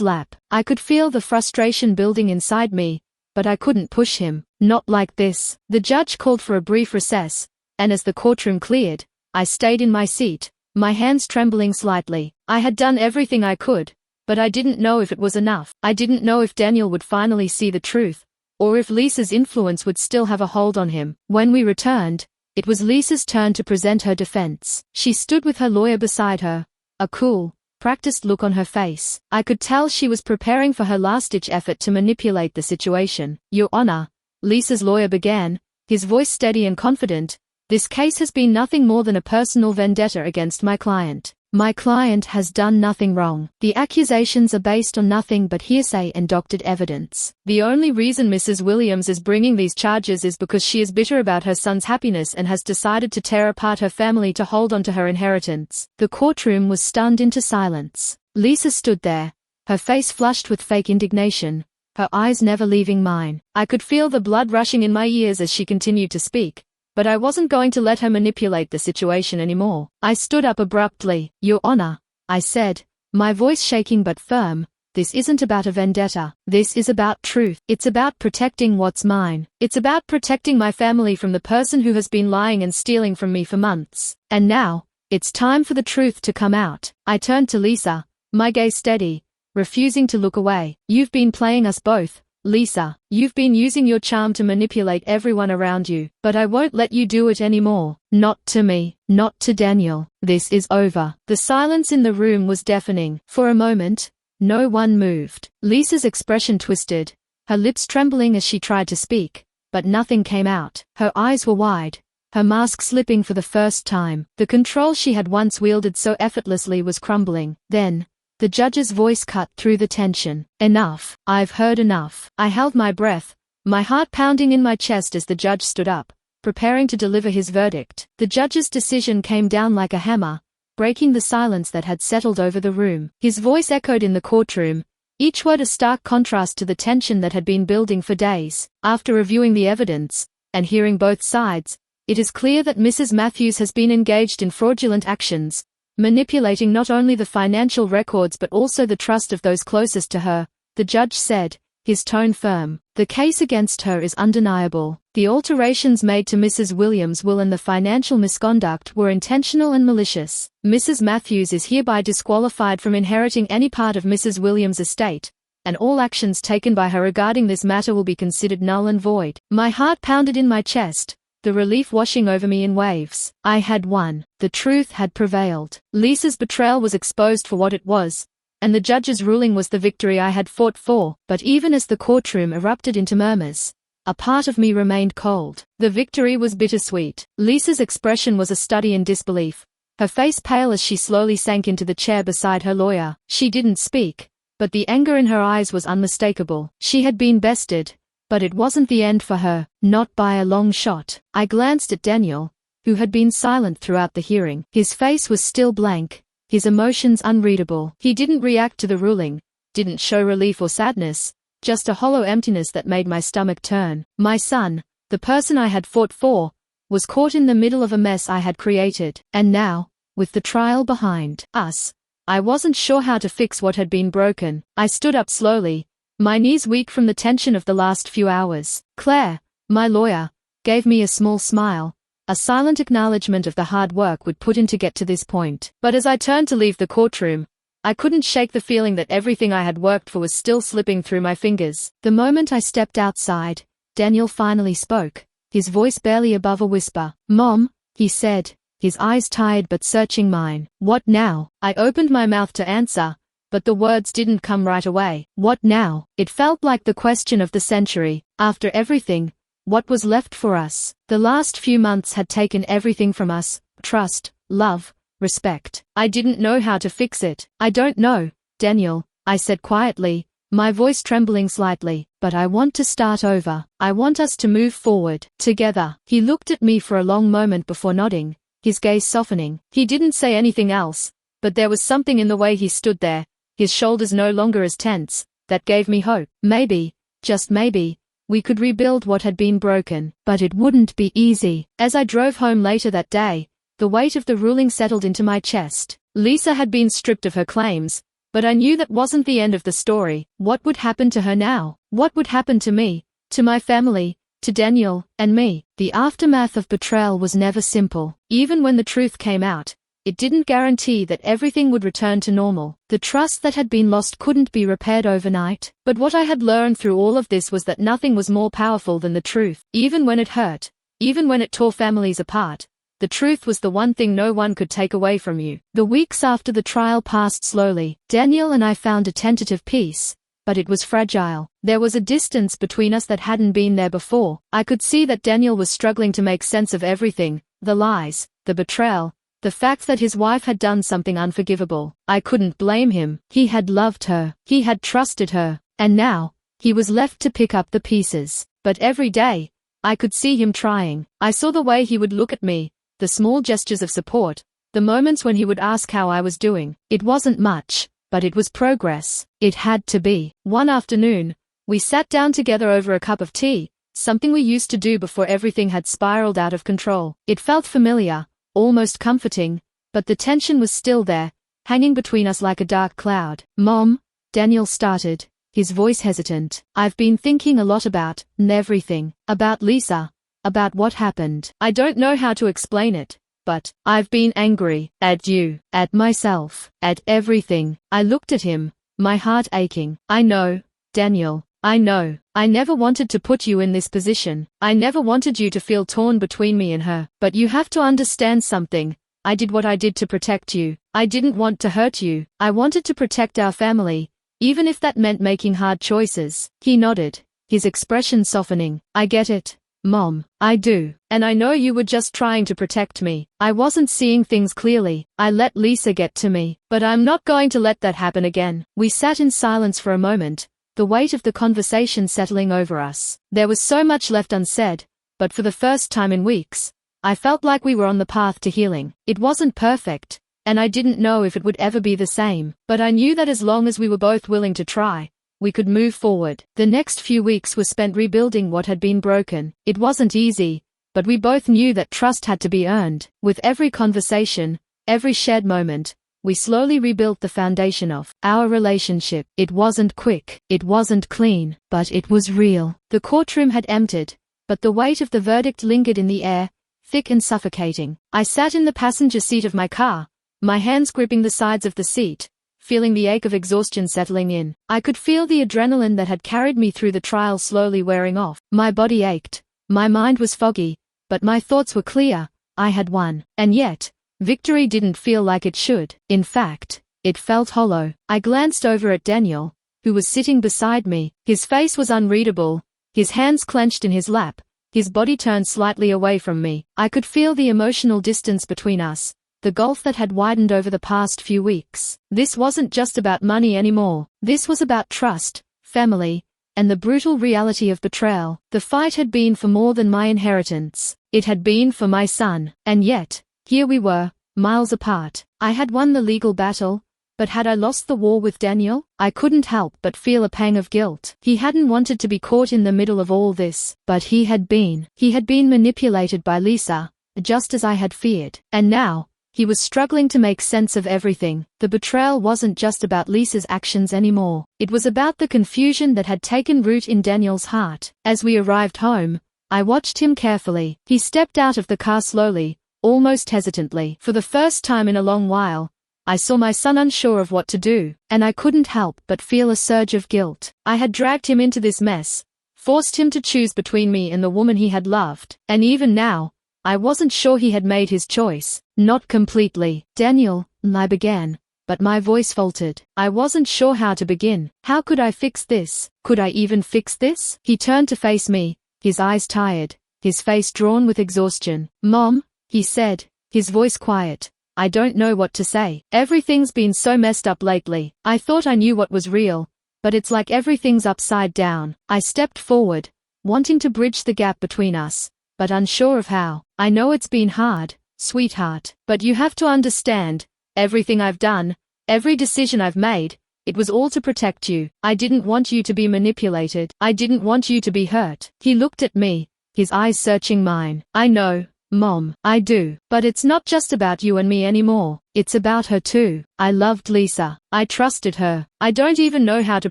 lap. I could feel the frustration building inside me, but I couldn't push him. Not like this. The judge called for a brief recess, and as the courtroom cleared, I stayed in my seat, my hands trembling slightly. I had done everything I could, but I didn't know if it was enough. I didn't know if Daniel would finally see the truth, or if Lisa's influence would still have a hold on him. When we returned, it was Lisa's turn to present her defense. She stood with her lawyer beside her, a cool, practiced look on her face. I could tell she was preparing for her last-ditch effort to manipulate the situation. Your Honor, Lisa's lawyer began, his voice steady and confident, this case has been nothing more than a personal vendetta against my client. My client has done nothing wrong. The accusations are based on nothing but hearsay and doctored evidence. The only reason Mrs. Williams is bringing these charges is because she is bitter about her son's happiness and has decided to tear apart her family to hold on to her inheritance. The courtroom was stunned into silence. Lisa stood there, her face flushed with fake indignation, her eyes never leaving mine. I could feel the blood rushing in my ears as she continued to speak, but I wasn't going to let her manipulate the situation anymore. I stood up abruptly. Your Honor, I said, my voice shaking but firm, this isn't about a vendetta. This is about truth. It's about protecting what's mine. It's about protecting my family from the person who has been lying and stealing from me for months. And now, it's time for the truth to come out. I turned to Lisa, my gaze steady, refusing to look away. You've been playing us both, Lisa. You've been using your charm to manipulate everyone around you, but I won't let you do it anymore. Not to me, not to Daniel. This is over. The silence in the room was deafening. For a moment, no one moved. Lisa's expression twisted, her lips trembling as she tried to speak, but nothing came out. Her eyes were wide, her mask slipping for the first time. The control she had once wielded so effortlessly was crumbling. Then, the judge's voice cut through the tension. Enough. I've heard enough. I held my breath, my heart pounding in my chest as the judge stood up, preparing to deliver his verdict. The judge's decision came down like a hammer, breaking the silence that had settled over the room. His voice echoed in the courtroom, each word a stark contrast to the tension that had been building for days. After reviewing the evidence, and hearing both sides, it is clear that Mrs. Matthews has been engaged in fraudulent actions, manipulating not only the financial records but also the trust of those closest to her, the judge said, his tone firm. The case against her is undeniable. The alterations made to Mrs. Williams' will and the financial misconduct were intentional and malicious. Mrs. Matthews is hereby disqualified from inheriting any part of Mrs. Williams' estate, and all actions taken by her regarding this matter will be considered null and void. My heart pounded in my chest, the relief washing over me in waves. I had won. The truth had prevailed. Lisa's betrayal was exposed for what it was, and the judge's ruling was the victory I had fought for. But even as the courtroom erupted into murmurs, a part of me remained cold. The victory was bittersweet. Lisa's expression was a study in disbelief, her face pale as she slowly sank into the chair beside her lawyer. She didn't speak, but the anger in her eyes was unmistakable. She had been bested, but it wasn't the end for her, not by a long shot. I glanced at Daniel, who had been silent throughout the hearing. His face was still blank, his emotions unreadable. He didn't react to the ruling, didn't show relief or sadness, just a hollow emptiness that made my stomach turn. My son, the person I had fought for, was caught in the middle of a mess I had created. And now, with the trial behind us, I wasn't sure how to fix what had been broken. I stood up slowly, my knees weak from the tension of the last few hours. Claire, my lawyer, gave me a small smile, a silent acknowledgement of the hard work we'd put in to get to this point. But as I turned to leave the courtroom, I couldn't shake the feeling that everything I had worked for was still slipping through my fingers. The moment I stepped outside, Daniel finally spoke, his voice barely above a whisper. Mom, he said, his eyes tired but searching mine. What now? I opened my mouth to answer, but the words didn't come right away. What now? It felt like the question of the century. After everything, what was left for us? The last few months had taken everything from us: trust, love, respect. I didn't know how to fix it. I don't know, Daniel, I said quietly, my voice trembling slightly, but I want to start over. I want us to move forward, together. He looked at me for a long moment before nodding, his gaze softening. He didn't say anything else, but there was something in the way he stood there, his shoulders no longer as tense, that gave me hope. Maybe, just maybe, we could rebuild what had been broken. But it wouldn't be easy. As I drove home later that day, the weight of the ruling settled into my chest. Lisa had been stripped of her claims, but I knew that wasn't the end of the story. What would happen to her now? What would happen to me, to my family, to Daniel, and me? The aftermath of betrayal was never simple. Even when the truth came out, it didn't guarantee that everything would return to normal. The trust that had been lost couldn't be repaired overnight. But what I had learned through all of this was that nothing was more powerful than the truth. Even when it hurt, even when it tore families apart, the truth was the one thing no one could take away from you. The weeks after the trial passed slowly. Daniel and I found a tentative peace, but it was fragile. There was a distance between us that hadn't been there before. I could see that Daniel was struggling to make sense of everything, the lies, the betrayal, the fact that his wife had done something unforgivable. I couldn't blame him. He had loved her. He had trusted her. And now, he was left to pick up the pieces. But every day, I could see him trying. I saw the way he would look at me, the small gestures of support, the moments when he would ask how I was doing. It wasn't much, but it was progress. It had to be. One afternoon, we sat down together over a cup of tea, something we used to do before everything had spiraled out of control. It felt familiar, almost comforting, but the tension was still there, hanging between us like a dark cloud. "Mom," Daniel started, his voice hesitant. "I've been thinking a lot about everything. About Lisa. About what happened. I don't know how to explain it, but I've been angry. At you. At myself. At everything." I looked at him, my heart aching. "I know, Daniel. I know. I never wanted to put you in this position. I never wanted you to feel torn between me and her. But you have to understand something. I did what I did to protect you. I didn't want to hurt you. I wanted to protect our family, even if that meant making hard choices." He nodded, his expression softening. "I get it, Mom. I do. And I know you were just trying to protect me. I wasn't seeing things clearly. I let Lisa get to me. But I'm not going to let that happen again." We sat in silence for a moment, the weight of the conversation settling over us. There was so much left unsaid, but for the first time in weeks, I felt like we were on the path to healing. It wasn't perfect, and I didn't know if it would ever be the same, but I knew that as long as we were both willing to try, we could move forward. The next few weeks were spent rebuilding what had been broken. It wasn't easy, but we both knew that trust had to be earned. With every conversation, every shared moment, we slowly rebuilt the foundation of our relationship. It wasn't quick, it wasn't clean, but it was real. The courtroom had emptied, but the weight of the verdict lingered in the air, thick and suffocating. I sat in the passenger seat of my car, my hands gripping the sides of the seat, feeling the ache of exhaustion settling in. I could feel the adrenaline that had carried me through the trial slowly wearing off. My body ached, my mind was foggy, but my thoughts were clear. I had won. And yet, victory didn't feel like it should. In fact, it felt hollow. I glanced over at Daniel, who was sitting beside me. His face was unreadable, his hands clenched in his lap, his body turned slightly away from me. I could feel the emotional distance between us, the gulf that had widened over the past few weeks. This wasn't just about money anymore. This was about trust, family, and the brutal reality of betrayal. The fight had been for more than my inheritance. It had been for my son. And yet, here we were, miles apart. I had won the legal battle, but had I lost the war with Daniel? I couldn't help but feel a pang of guilt. He hadn't wanted to be caught in the middle of all this, but he had been. He had been manipulated by Lisa, just as I had feared. And now, he was struggling to make sense of everything. The betrayal wasn't just about Lisa's actions anymore. It was about the confusion that had taken root in Daniel's heart. As we arrived home, I watched him carefully. He stepped out of the car slowly, almost hesitantly. For the first time in a long while, I saw my son unsure of what to do, and I couldn't help but feel a surge of guilt. I had dragged him into this mess, forced him to choose between me and the woman he had loved, and even now, I wasn't sure he had made his choice. Not completely. "Daniel," I began, but my voice faltered. I wasn't sure how to begin. How could I fix this? Could I even fix this? He turned to face me, his eyes tired, his face drawn with exhaustion. "Mom," he said, his voice quiet, "I don't know what to say. Everything's been so messed up lately. I thought I knew what was real, but it's like everything's upside down." I stepped forward, wanting to bridge the gap between us, but unsure of how. "I know it's been hard, sweetheart, but you have to understand, everything I've done, every decision I've made, It was all to protect you. I didn't want you to be manipulated. I didn't want you to be hurt. He looked at me, his eyes searching mine. I know, Mom, I do. But it's not just about you and me anymore. It's about her too. I loved Lisa. I trusted her. I don't even know how to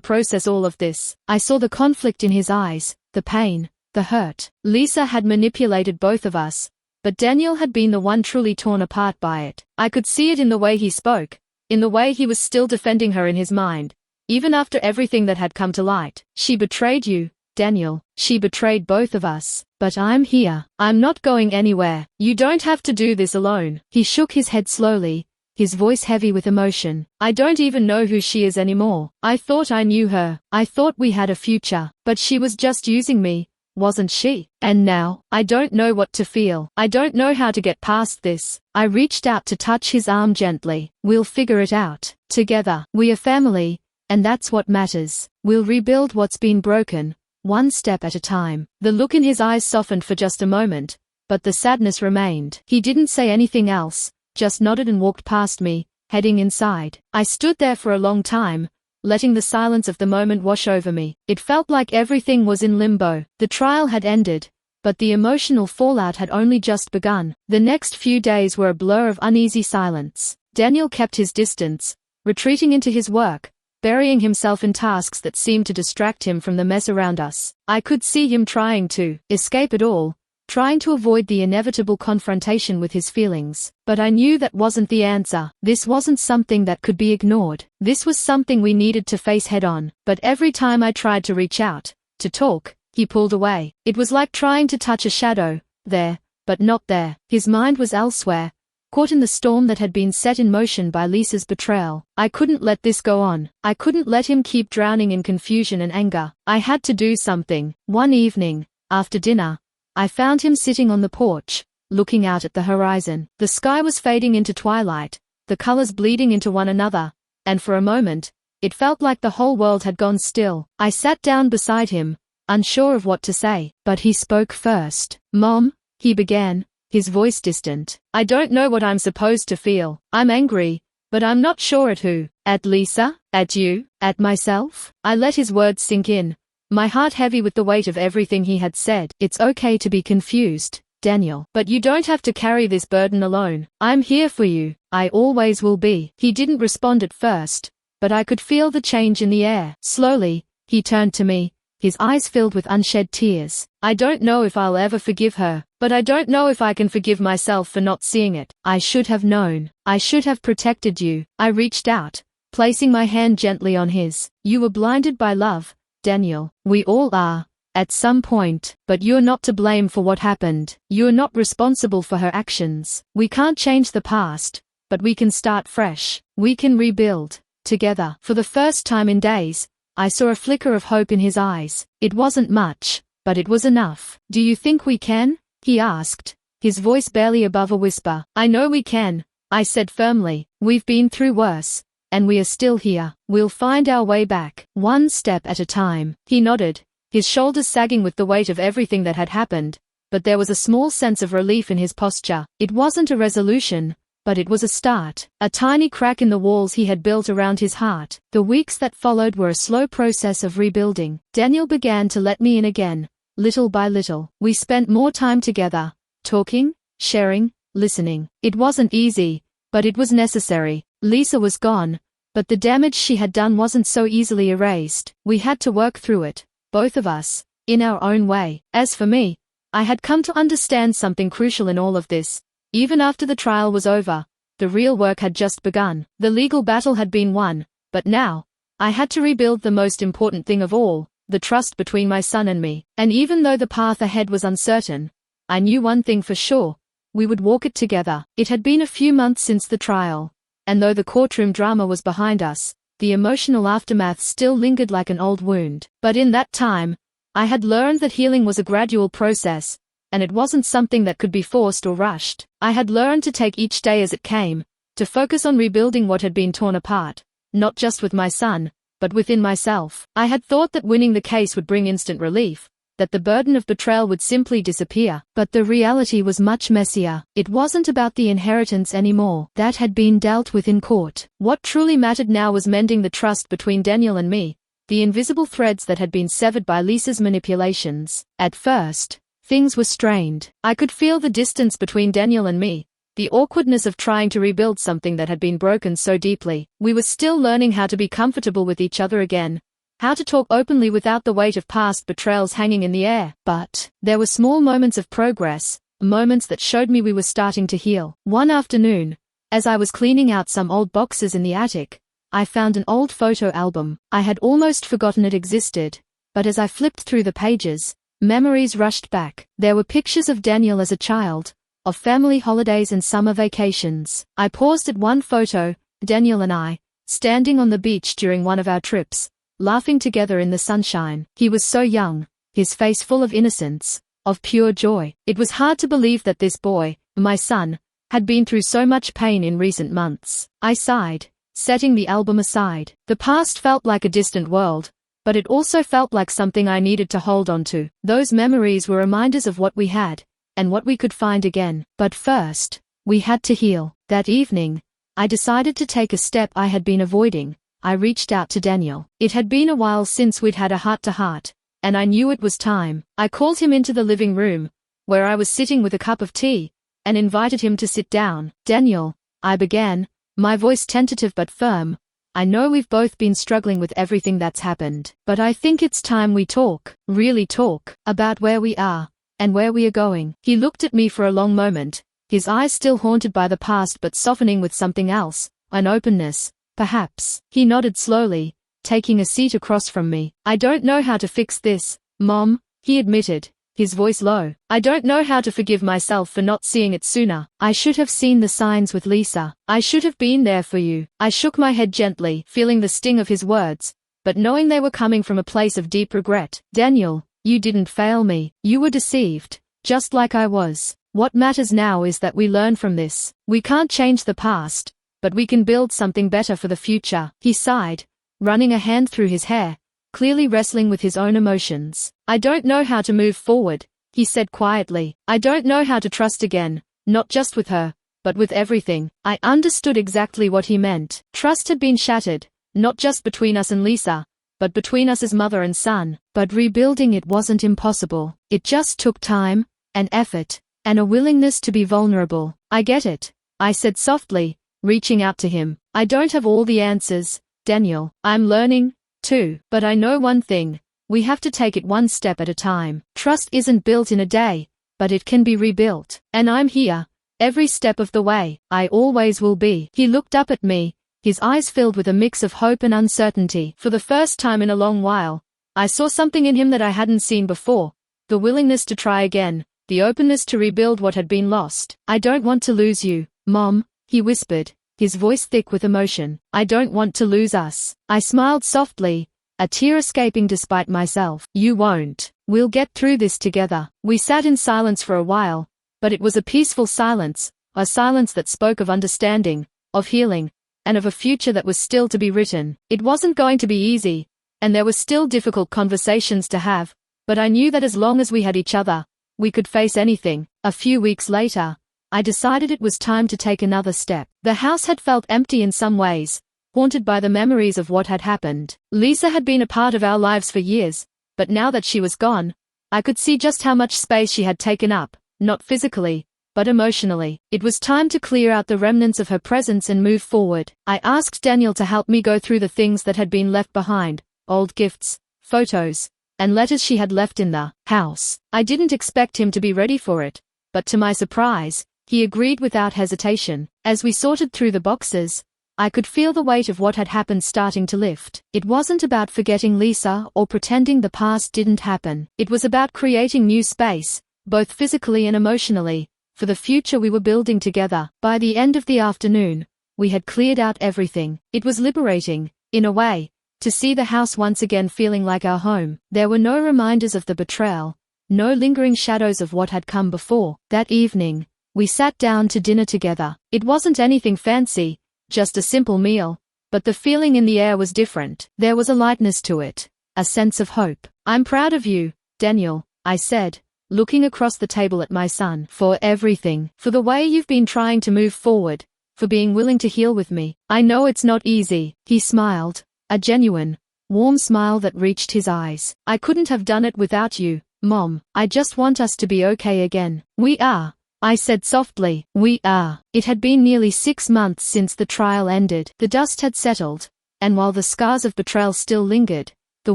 process all of this. I saw the conflict in his eyes, the pain, the hurt. Lisa had manipulated both of us, but Daniel had been the one truly torn apart by it. I could see it in the way he spoke, in the way he was still defending her in his mind, even after everything that had come to light. She betrayed you, Daniel. She betrayed both of us. But I'm here. I'm not going anywhere. You don't have to do this alone. He shook his head slowly, his voice heavy with emotion. I don't even know who she is anymore. I thought I knew her. I thought we had a future. But she was just using me, wasn't she? And now, I don't know what to feel. I don't know how to get past this. I reached out to touch his arm gently. We'll figure it out. Together. We are family, and that's what matters. We'll rebuild what's been broken, one step at a time. The look in his eyes softened for just a moment, but the sadness remained. He didn't say anything else, just nodded and walked past me, heading inside. I stood there for a long time, letting the silence of the moment wash over me. It felt like everything was in limbo. The trial had ended, but the emotional fallout had only just begun. The next few days were a blur of uneasy silence. Daniel kept his distance, retreating into his work, burying himself in tasks that seemed to distract him from the mess around us. I could see him trying to escape it all, trying to avoid the inevitable confrontation with his feelings. But I knew that wasn't the answer. This wasn't something that could be ignored. This was something we needed to face head on. But every time I tried to reach out, to talk, he pulled away. It was like trying to touch a shadow, there, but not there. His mind was elsewhere, caught in the storm that had been set in motion by Lisa's betrayal. I couldn't let this go on. I couldn't let him keep drowning in confusion and anger. I had to do something. One evening, after dinner, I found him sitting on the porch, looking out at the horizon. The sky was fading into twilight, the colors bleeding into one another, and for a moment, it felt like the whole world had gone still. I sat down beside him, unsure of what to say, but he spoke first. Mom, he began, his voice distant. I don't know what I'm supposed to feel. I'm angry, but I'm not sure at who. At Lisa? At you? At myself? I let his words sink in, my heart heavy with the weight of everything he had said. It's okay to be confused, Daniel. But you don't have to carry this burden alone. I'm here for you. I always will be. He didn't respond at first, but I could feel the change in the air. Slowly, he turned to me, his eyes filled with unshed tears. I don't know if I'll ever forgive her, but I don't know if I can forgive myself for not seeing it. I should have known. I should have protected you. I reached out, placing my hand gently on his. You were blinded by love, Daniel. We all are, at some point, but you're not to blame for what happened. You're not responsible for her actions. We can't change the past, but we can start fresh. We can rebuild, together. For the first time in days, I saw a flicker of hope in his eyes. It wasn't much, but it was enough. Do you think we can? He asked, his voice barely above a whisper. I know we can, I said firmly. We've been through worse, and we are still here. We'll find our way back, one step at a time. He nodded, his shoulders sagging with the weight of everything that had happened, but there was a small sense of relief in his posture. It wasn't a resolution, but it was a start, a tiny crack in the walls he had built around his heart. The weeks that followed were a slow process of rebuilding. Daniel began to let me in again, little by little. We spent more time together, talking, sharing, listening. It wasn't easy, but it was necessary. Lisa was gone, but the damage she had done wasn't so easily erased. We had to work through it, both of us, in our own way. As for me, I had come to understand something crucial in all of this. Even after the trial was over, the real work had just begun. The legal battle had been won, but now, I had to rebuild the most important thing of all, the trust between my son and me. And even though the path ahead was uncertain, I knew one thing for sure: we would walk it together. It had been a few months since the trial, and though the courtroom drama was behind us, the emotional aftermath still lingered like an old wound. But in that time, I had learned that healing was a gradual process, and it wasn't something that could be forced or rushed. I had learned to take each day as it came, to focus on rebuilding what had been torn apart, not just with my son, but within myself. I had thought that winning the case would bring instant relief, that the burden of betrayal would simply disappear. But the reality was much messier. It wasn't about the inheritance anymore. That had been dealt with in court. What truly mattered now was mending the trust between Daniel and me, the invisible threads that had been severed by Lisa's manipulations. At first, things were strained. I could feel the distance between Daniel and me, the awkwardness of trying to rebuild something that had been broken so deeply. We were still learning how to be comfortable with each other again, how to talk openly without the weight of past betrayals hanging in the air. But there were small moments of progress, moments that showed me we were starting to heal. One afternoon, as I was cleaning out some old boxes in the attic, I found an old photo album. I had almost forgotten it existed, but as I flipped through the pages, memories rushed back. There were pictures of Daniel as a child, of family holidays and summer vacations. I paused at one photo, Daniel and I, standing on the beach during one of our trips, laughing together in the sunshine. He was so young, his face full of innocence, of pure joy. It was hard to believe that this boy, my son, had been through so much pain in recent months. I sighed, setting the album aside. The past felt like a distant world, but it also felt like something I needed to hold on to. Those memories were reminders of what we had, and what we could find again. But first, we had to heal. That evening, I decided to take a step I had been avoiding. I reached out to Daniel. It had been a while since we'd had a heart-to-heart, and I knew it was time. I called him into the living room, where I was sitting with a cup of tea, and invited him to sit down. "Daniel," I began, my voice tentative but firm, "I know we've both been struggling with everything that's happened, but I think it's time we talk, really talk, about where we are, and where we are going." He looked at me for a long moment, his eyes still haunted by the past but softening with something else, an openness, perhaps. He nodded slowly, taking a seat across from me. "I don't know how to fix this, Mom," he admitted, his voice low. "I don't know how to forgive myself for not seeing it sooner. I should have seen the signs with Lisa. I should have been there for you." I shook my head gently, feeling the sting of his words, but knowing they were coming from a place of deep regret. "Daniel, you didn't fail me. You were deceived, just like I was. What matters now is that we learn from this. We can't change the past, but we can build something better for the future." He sighed, running a hand through his hair, clearly wrestling with his own emotions. "I don't know how to move forward," he said quietly. "I don't know how to trust again, not just with her, but with everything." I understood exactly what he meant. Trust had been shattered, not just between us and Lisa, but between us as mother and son. But rebuilding it wasn't impossible. It just took time, and effort, and a willingness to be vulnerable. "I get it," I said softly, reaching out to him. "I don't have all the answers, Daniel. I'm learning, too. But I know one thing. We have to take it one step at a time. Trust isn't built in a day, but it can be rebuilt. And I'm here, every step of the way. I always will be." He looked up at me, his eyes filled with a mix of hope and uncertainty. For the first time in a long while, I saw something in him that I hadn't seen before. The willingness to try again, the openness to rebuild what had been lost. "I don't want to lose you, Mom," he whispered, his voice thick with emotion. "I don't want to lose us." I smiled softly, a tear escaping despite myself. "You won't. We'll get through this together." We sat in silence for a while, but it was a peaceful silence, a silence that spoke of understanding, of healing, and of a future that was still to be written. It wasn't going to be easy, and there were still difficult conversations to have, but I knew that as long as we had each other, we could face anything. A few weeks later, I decided it was time to take another step. The house had felt empty in some ways, haunted by the memories of what had happened. Lisa had been a part of our lives for years, but now that she was gone, I could see just how much space she had taken up, not physically, but emotionally. It was time to clear out the remnants of her presence and move forward. I asked Daniel to help me go through the things that had been left behind, old gifts, photos, and letters she had left in the house. I didn't expect him to be ready for it, but to my surprise, he agreed without hesitation. As we sorted through the boxes, I could feel the weight of what had happened starting to lift. It wasn't about forgetting Lisa or pretending the past didn't happen. It was about creating new space, both physically and emotionally, for the future we were building together. By the end of the afternoon, we had cleared out everything. It was liberating, in a way, to see the house once again feeling like our home. There were no reminders of the betrayal, no lingering shadows of what had come before. That evening, we sat down to dinner together. It wasn't anything fancy, just a simple meal, but the feeling in the air was different. There was a lightness to it, a sense of hope. "I'm proud of you," Daniel, I said, looking across the table at my son. For everything. For the way you've been trying to move forward. For being willing to heal with me. I know it's not easy. He smiled. A genuine, warm smile that reached his eyes. I couldn't have done it without you, Mom. I just want us to be okay again. We are. I said softly. We are. It had been nearly 6 months since the trial ended. The dust had settled, and while the scars of betrayal still lingered, the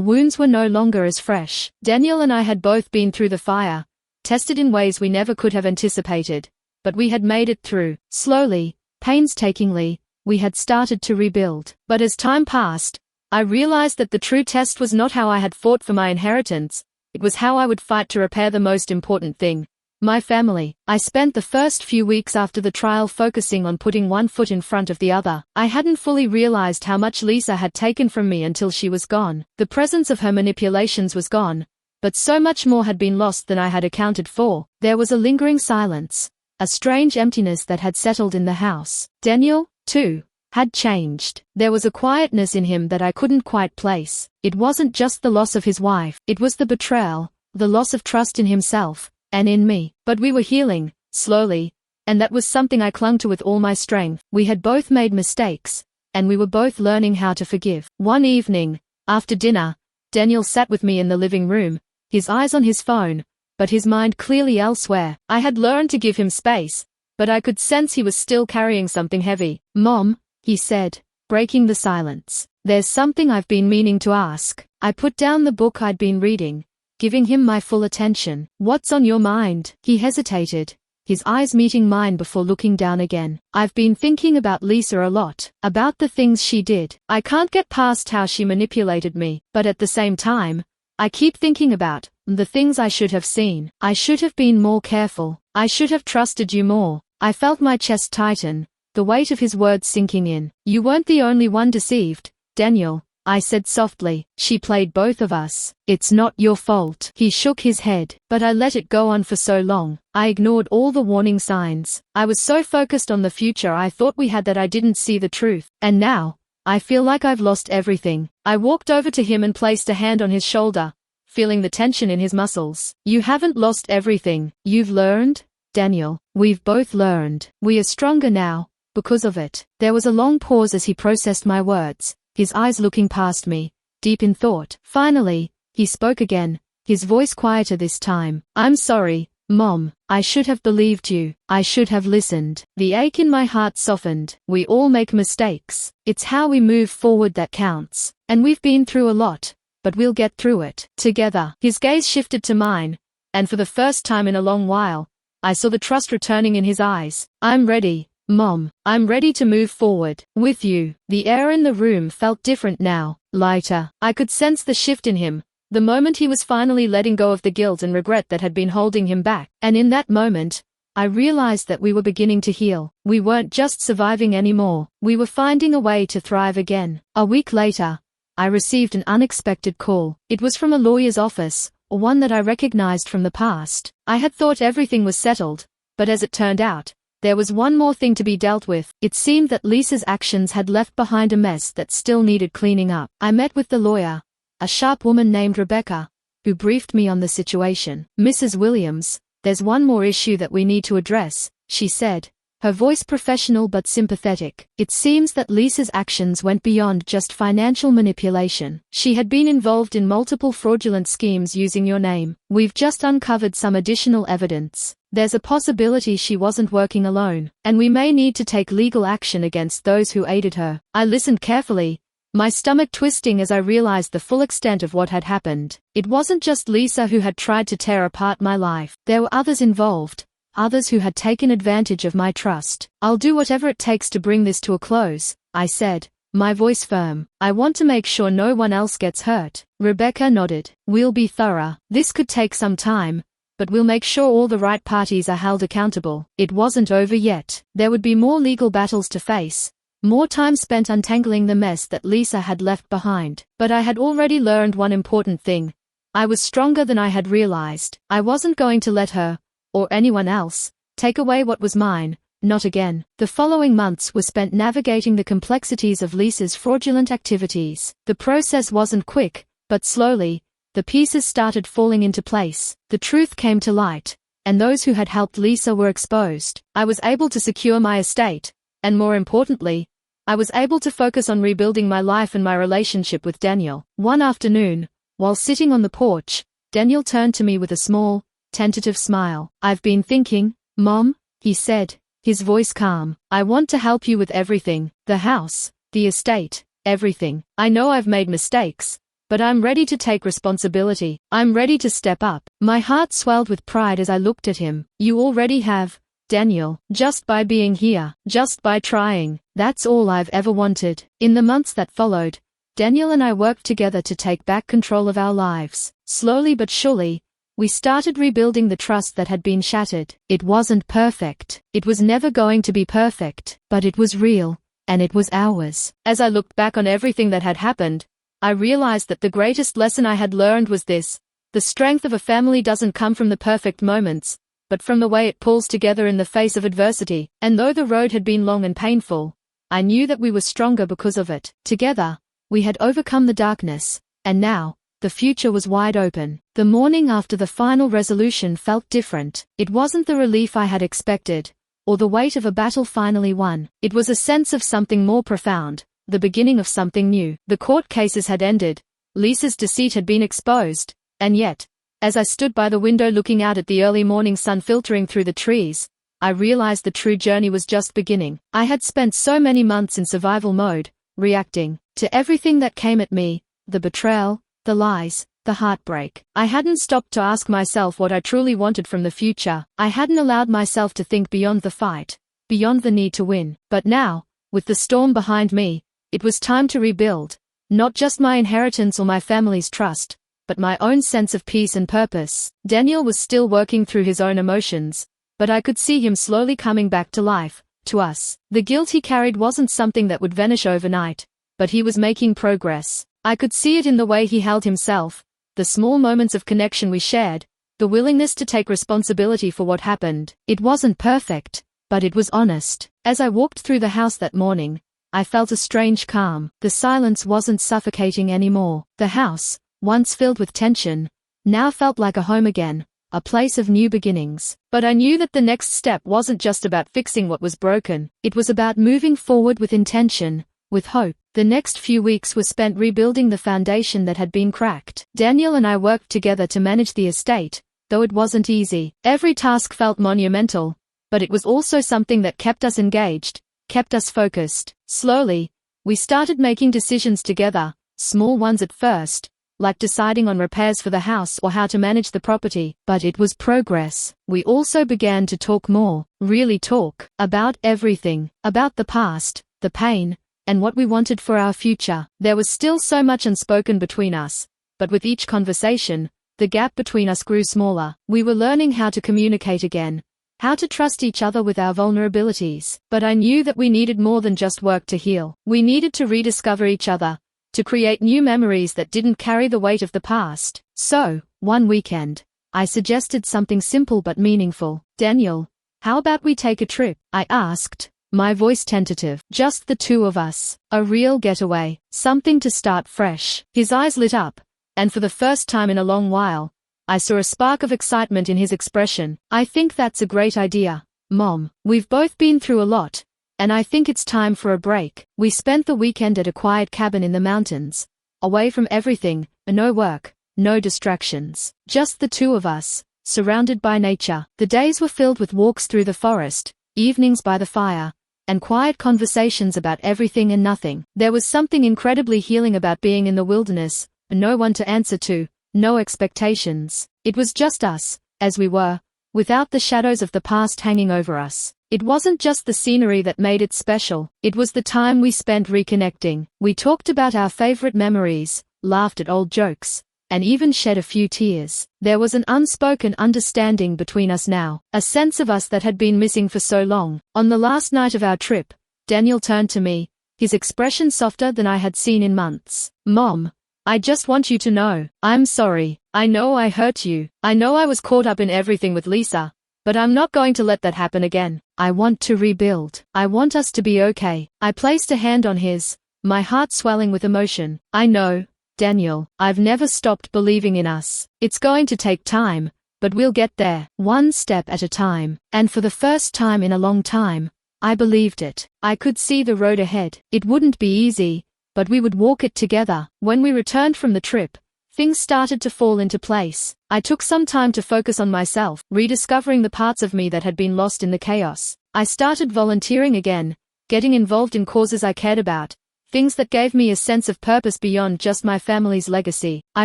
wounds were no longer as fresh. Daniel and I had both been through the fire, tested in ways we never could have anticipated, but we had made it through. Slowly, painstakingly, we had started to rebuild. But as time passed, I realized that the true test was not how I had fought for my inheritance, it was how I would fight to repair the most important thing. My family. I spent the first few weeks after the trial focusing on putting one foot in front of the other. I hadn't fully realized how much Lisa had taken from me until she was gone. The presence of her manipulations was gone, but so much more had been lost than I had accounted for. There was a lingering silence, a strange emptiness that had settled in the house. Daniel, too, had changed. There was a quietness in him that I couldn't quite place. It wasn't just the loss of his wife, it was the betrayal, the loss of trust in himself and in me. But we were healing, slowly, and that was something I clung to with all my strength. We had both made mistakes, and we were both learning how to forgive. One evening, after dinner, Daniel sat with me in the living room, his eyes on his phone, but his mind clearly elsewhere. I had learned to give him space, but I could sense he was still carrying something heavy. Mom, he said, breaking the silence. There's something I've been meaning to ask. I put down the book I'd been reading, giving him my full attention. What's on your mind? He hesitated, his eyes meeting mine before looking down again. I've been thinking about Lisa a lot, about the things she did. I can't get past how she manipulated me, but at the same time, I keep thinking about the things I should have seen. I should have been more careful. I should have trusted you more. I felt my chest tighten, the weight of his words sinking in. You weren't the only one deceived, Daniel, I said softly. She played both of us. It's not your fault. He shook his head. But I let it go on for so long. I ignored all the warning signs. I was so focused on the future I thought we had that I didn't see the truth. And now, I feel like I've lost everything. I walked over to him and placed a hand on his shoulder, feeling the tension in his muscles. You haven't lost everything. You've learned, Daniel. We've both learned. We are stronger now, because of it. There was a long pause as he processed my words, his eyes looking past me, deep in thought. Finally, he spoke again, his voice quieter this time. I'm sorry, Mom. I should have believed you. I should have listened. The ache in my heart softened. We all make mistakes. It's how we move forward that counts. And we've been through a lot, but we'll get through it together. His gaze shifted to mine, and for the first time in a long while, I saw the trust returning in his eyes. I'm ready, Mom. I'm ready to move forward with you. The air in the room felt different now, lighter. I could sense the shift in him, the moment he was finally letting go of the guilt and regret that had been holding him back. And in that moment, I realized that we were beginning to heal. We weren't just surviving anymore. We were finding a way to thrive again. A week later, I received an unexpected call. It was from a lawyer's office, or one that I recognized from the past. I had thought everything was settled, but as it turned out, there was one more thing to be dealt with. It seemed that Lisa's actions had left behind a mess that still needed cleaning up. I met with the lawyer, a sharp woman named Rebecca, who briefed me on the situation. Mrs. Williams, there's one more issue that we need to address, she said, her voice professional but sympathetic. It seems that Lisa's actions went beyond just financial manipulation. She had been involved in multiple fraudulent schemes using your name. We've just uncovered some additional evidence. There's a possibility she wasn't working alone, and we may need to take legal action against those who aided her. I listened carefully, my stomach twisting as I realized the full extent of what had happened. It wasn't just Lisa who had tried to tear apart my life. There were others involved. Others who had taken advantage of my trust. I'll do whatever it takes to bring this to a close, I said, my voice firm. I want to make sure no one else gets hurt. Rebecca nodded. We'll be thorough. This could take some time, but we'll make sure all the right parties are held accountable. It wasn't over yet. There would be more legal battles to face, more time spent untangling the mess that Lisa had left behind. But I had already learned one important thing. I was stronger than I had realized. I wasn't going to let her, or anyone else, take away what was mine, not again. The following months were spent navigating the complexities of Lisa's fraudulent activities. The process wasn't quick, but slowly, the pieces started falling into place. The truth came to light, and those who had helped Lisa were exposed. I was able to secure my estate, and more importantly, I was able to focus on rebuilding my life and my relationship with Daniel. One afternoon, while sitting on the porch, Daniel turned to me with a small, tentative smile. "I've been thinking, Mom," he said, his voice calm. "I want to help you with everything. The house, the estate, everything. I know I've made mistakes, but I'm ready to take responsibility. I'm ready to step up." My heart swelled with pride as I looked at him. "You already have, Daniel, just by being here, just by trying. That's all I've ever wanted." In the months that followed, Daniel and I worked together to take back control of our lives. Slowly but surely, we started rebuilding the trust that had been shattered. It wasn't perfect. It was never going to be perfect, but it was real, and it was ours. As I looked back on everything that had happened, I realized that the greatest lesson I had learned was this: the strength of a family doesn't come from the perfect moments, but from the way it pulls together in the face of adversity. And though the road had been long and painful, I knew that we were stronger because of it. Together, we had overcome the darkness, and now, the future was wide open. The morning after the final resolution felt different. It wasn't the relief I had expected, or the weight of a battle finally won. It was a sense of something more profound, the beginning of something new. The court cases had ended, Lisa's deceit had been exposed, and yet, as I stood by the window looking out at the early morning sun filtering through the trees, I realized the true journey was just beginning. I had spent so many months in survival mode, reacting to everything that came at me, the betrayal, the lies, the heartbreak. I hadn't stopped to ask myself what I truly wanted from the future. I hadn't allowed myself to think beyond the fight, beyond the need to win. But now, with the storm behind me, it was time to rebuild, not just my inheritance or my family's trust, but my own sense of peace and purpose. Daniel was still working through his own emotions, but I could see him slowly coming back to life, to us. The guilt he carried wasn't something that would vanish overnight, but he was making progress. I could see it in the way he held himself, the small moments of connection we shared, the willingness to take responsibility for what happened. It wasn't perfect, but it was honest. As I walked through the house that morning, I felt a strange calm. The silence wasn't suffocating anymore. The house, once filled with tension, now felt like a home again, a place of new beginnings. But I knew that the next step wasn't just about fixing what was broken. It was about moving forward with intention, with hope. The next few weeks were spent rebuilding the foundation that had been cracked. Daniel and I worked together to manage the estate, though it wasn't easy. Every task felt monumental, but it was also something that kept us engaged, kept us focused. Slowly, we started making decisions together, small ones at first, like deciding on repairs for the house or how to manage the property. But it was progress. We also began to talk more, really talk, about everything, about the past, the pain, and what we wanted for our future. There was still so much unspoken between us, but with each conversation, the gap between us grew smaller. We were learning how to communicate again, how to trust each other with our vulnerabilities. But I knew that we needed more than just work to heal. We needed to rediscover each other, to create new memories that didn't carry the weight of the past. So, one weekend, I suggested something simple but meaningful. "Daniel, how about we take a trip?" I asked, my voice tentative. "Just the two of us. A real getaway. Something to start fresh." His eyes lit up, and for the first time in a long while, I saw a spark of excitement in his expression. "I think that's a great idea, Mom. We've both been through a lot, and I think it's time for a break." We spent the weekend at a quiet cabin in the mountains, away from everything, no work, no distractions. Just the two of us, surrounded by nature. The days were filled with walks through the forest, evenings by the fire, and quiet conversations about everything and nothing. There was something incredibly healing about being in the wilderness, no one to answer to, no expectations. It was just us, as we were, without the shadows of the past hanging over us. It wasn't just the scenery that made it special, it was the time we spent reconnecting. We talked about our favorite memories, laughed at old jokes, and even shed a few tears. There was an unspoken understanding between us now, a sense of us that had been missing for so long. On the last night of our trip, Daniel turned to me, his expression softer than I had seen in months. "Mom, I just want you to know, I'm sorry. I know I hurt you. I know I was caught up in everything with Lisa, but I'm not going to let that happen again. I want to rebuild. I want us to be okay." I placed a hand on his, my heart swelling with emotion. "I know, Daniel, I've never stopped believing in us. It's going to take time, but we'll get there, one step at a time. And for the first time in a long time, I believed it. I could see the road ahead. It wouldn't be easy, but we would walk it together. When we returned from the trip, things started to fall into place. I took some time to focus on myself, rediscovering the parts of me that had been lost in the chaos. I started volunteering again, getting involved in causes I cared about, things that gave me a sense of purpose beyond just my family's legacy. I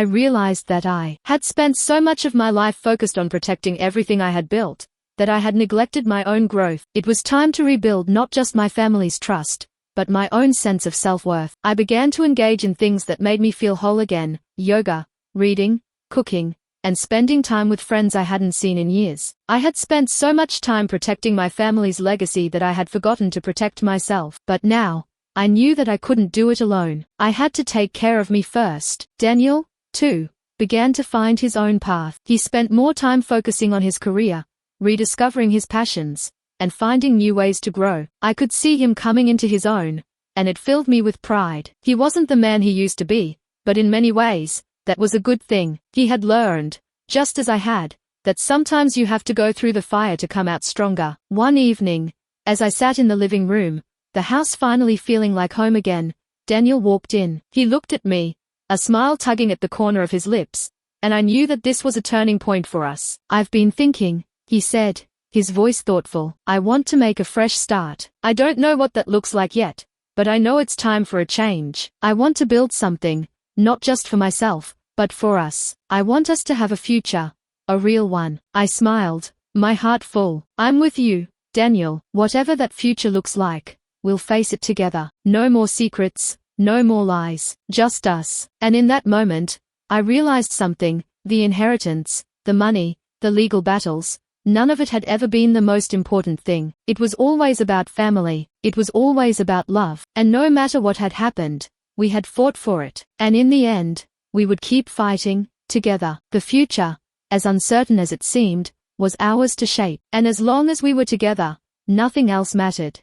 realized that I had spent so much of my life focused on protecting everything I had built, that I had neglected my own growth. It was time to rebuild not just my family's trust, but my own sense of self-worth. I began to engage in things that made me feel whole again: yoga, reading, cooking, and spending time with friends I hadn't seen in years. I had spent so much time protecting my family's legacy that I had forgotten to protect myself. But now, I knew that I couldn't do it alone. I had to take care of me first. Daniel, too, began to find his own path. He spent more time focusing on his career, rediscovering his passions, and finding new ways to grow. I could see him coming into his own, and it filled me with pride. He wasn't the man he used to be, but in many ways, that was a good thing. He had learned, just as I had, that sometimes you have to go through the fire to come out stronger. One evening, as I sat in the living room, the house finally feeling like home again, Daniel walked in. He looked at me, a smile tugging at the corner of his lips, and I knew that this was a turning point for us. "I've been thinking," he said, his voice thoughtful. "I want to make a fresh start. I don't know what that looks like yet, but I know it's time for a change. I want to build something, not just for myself, but for us. I want us to have a future, a real one." I smiled, my heart full. "I'm with you, Daniel. Whatever that future looks like, we'll face it together. No more secrets, no more lies, just us." And in that moment, I realized something: the inheritance, the money, the legal battles, none of it had ever been the most important thing. It was always about family, it was always about love, and no matter what had happened, we had fought for it. And in the end, we would keep fighting, together. The future, as uncertain as it seemed, was ours to shape. And as long as we were together, nothing else mattered.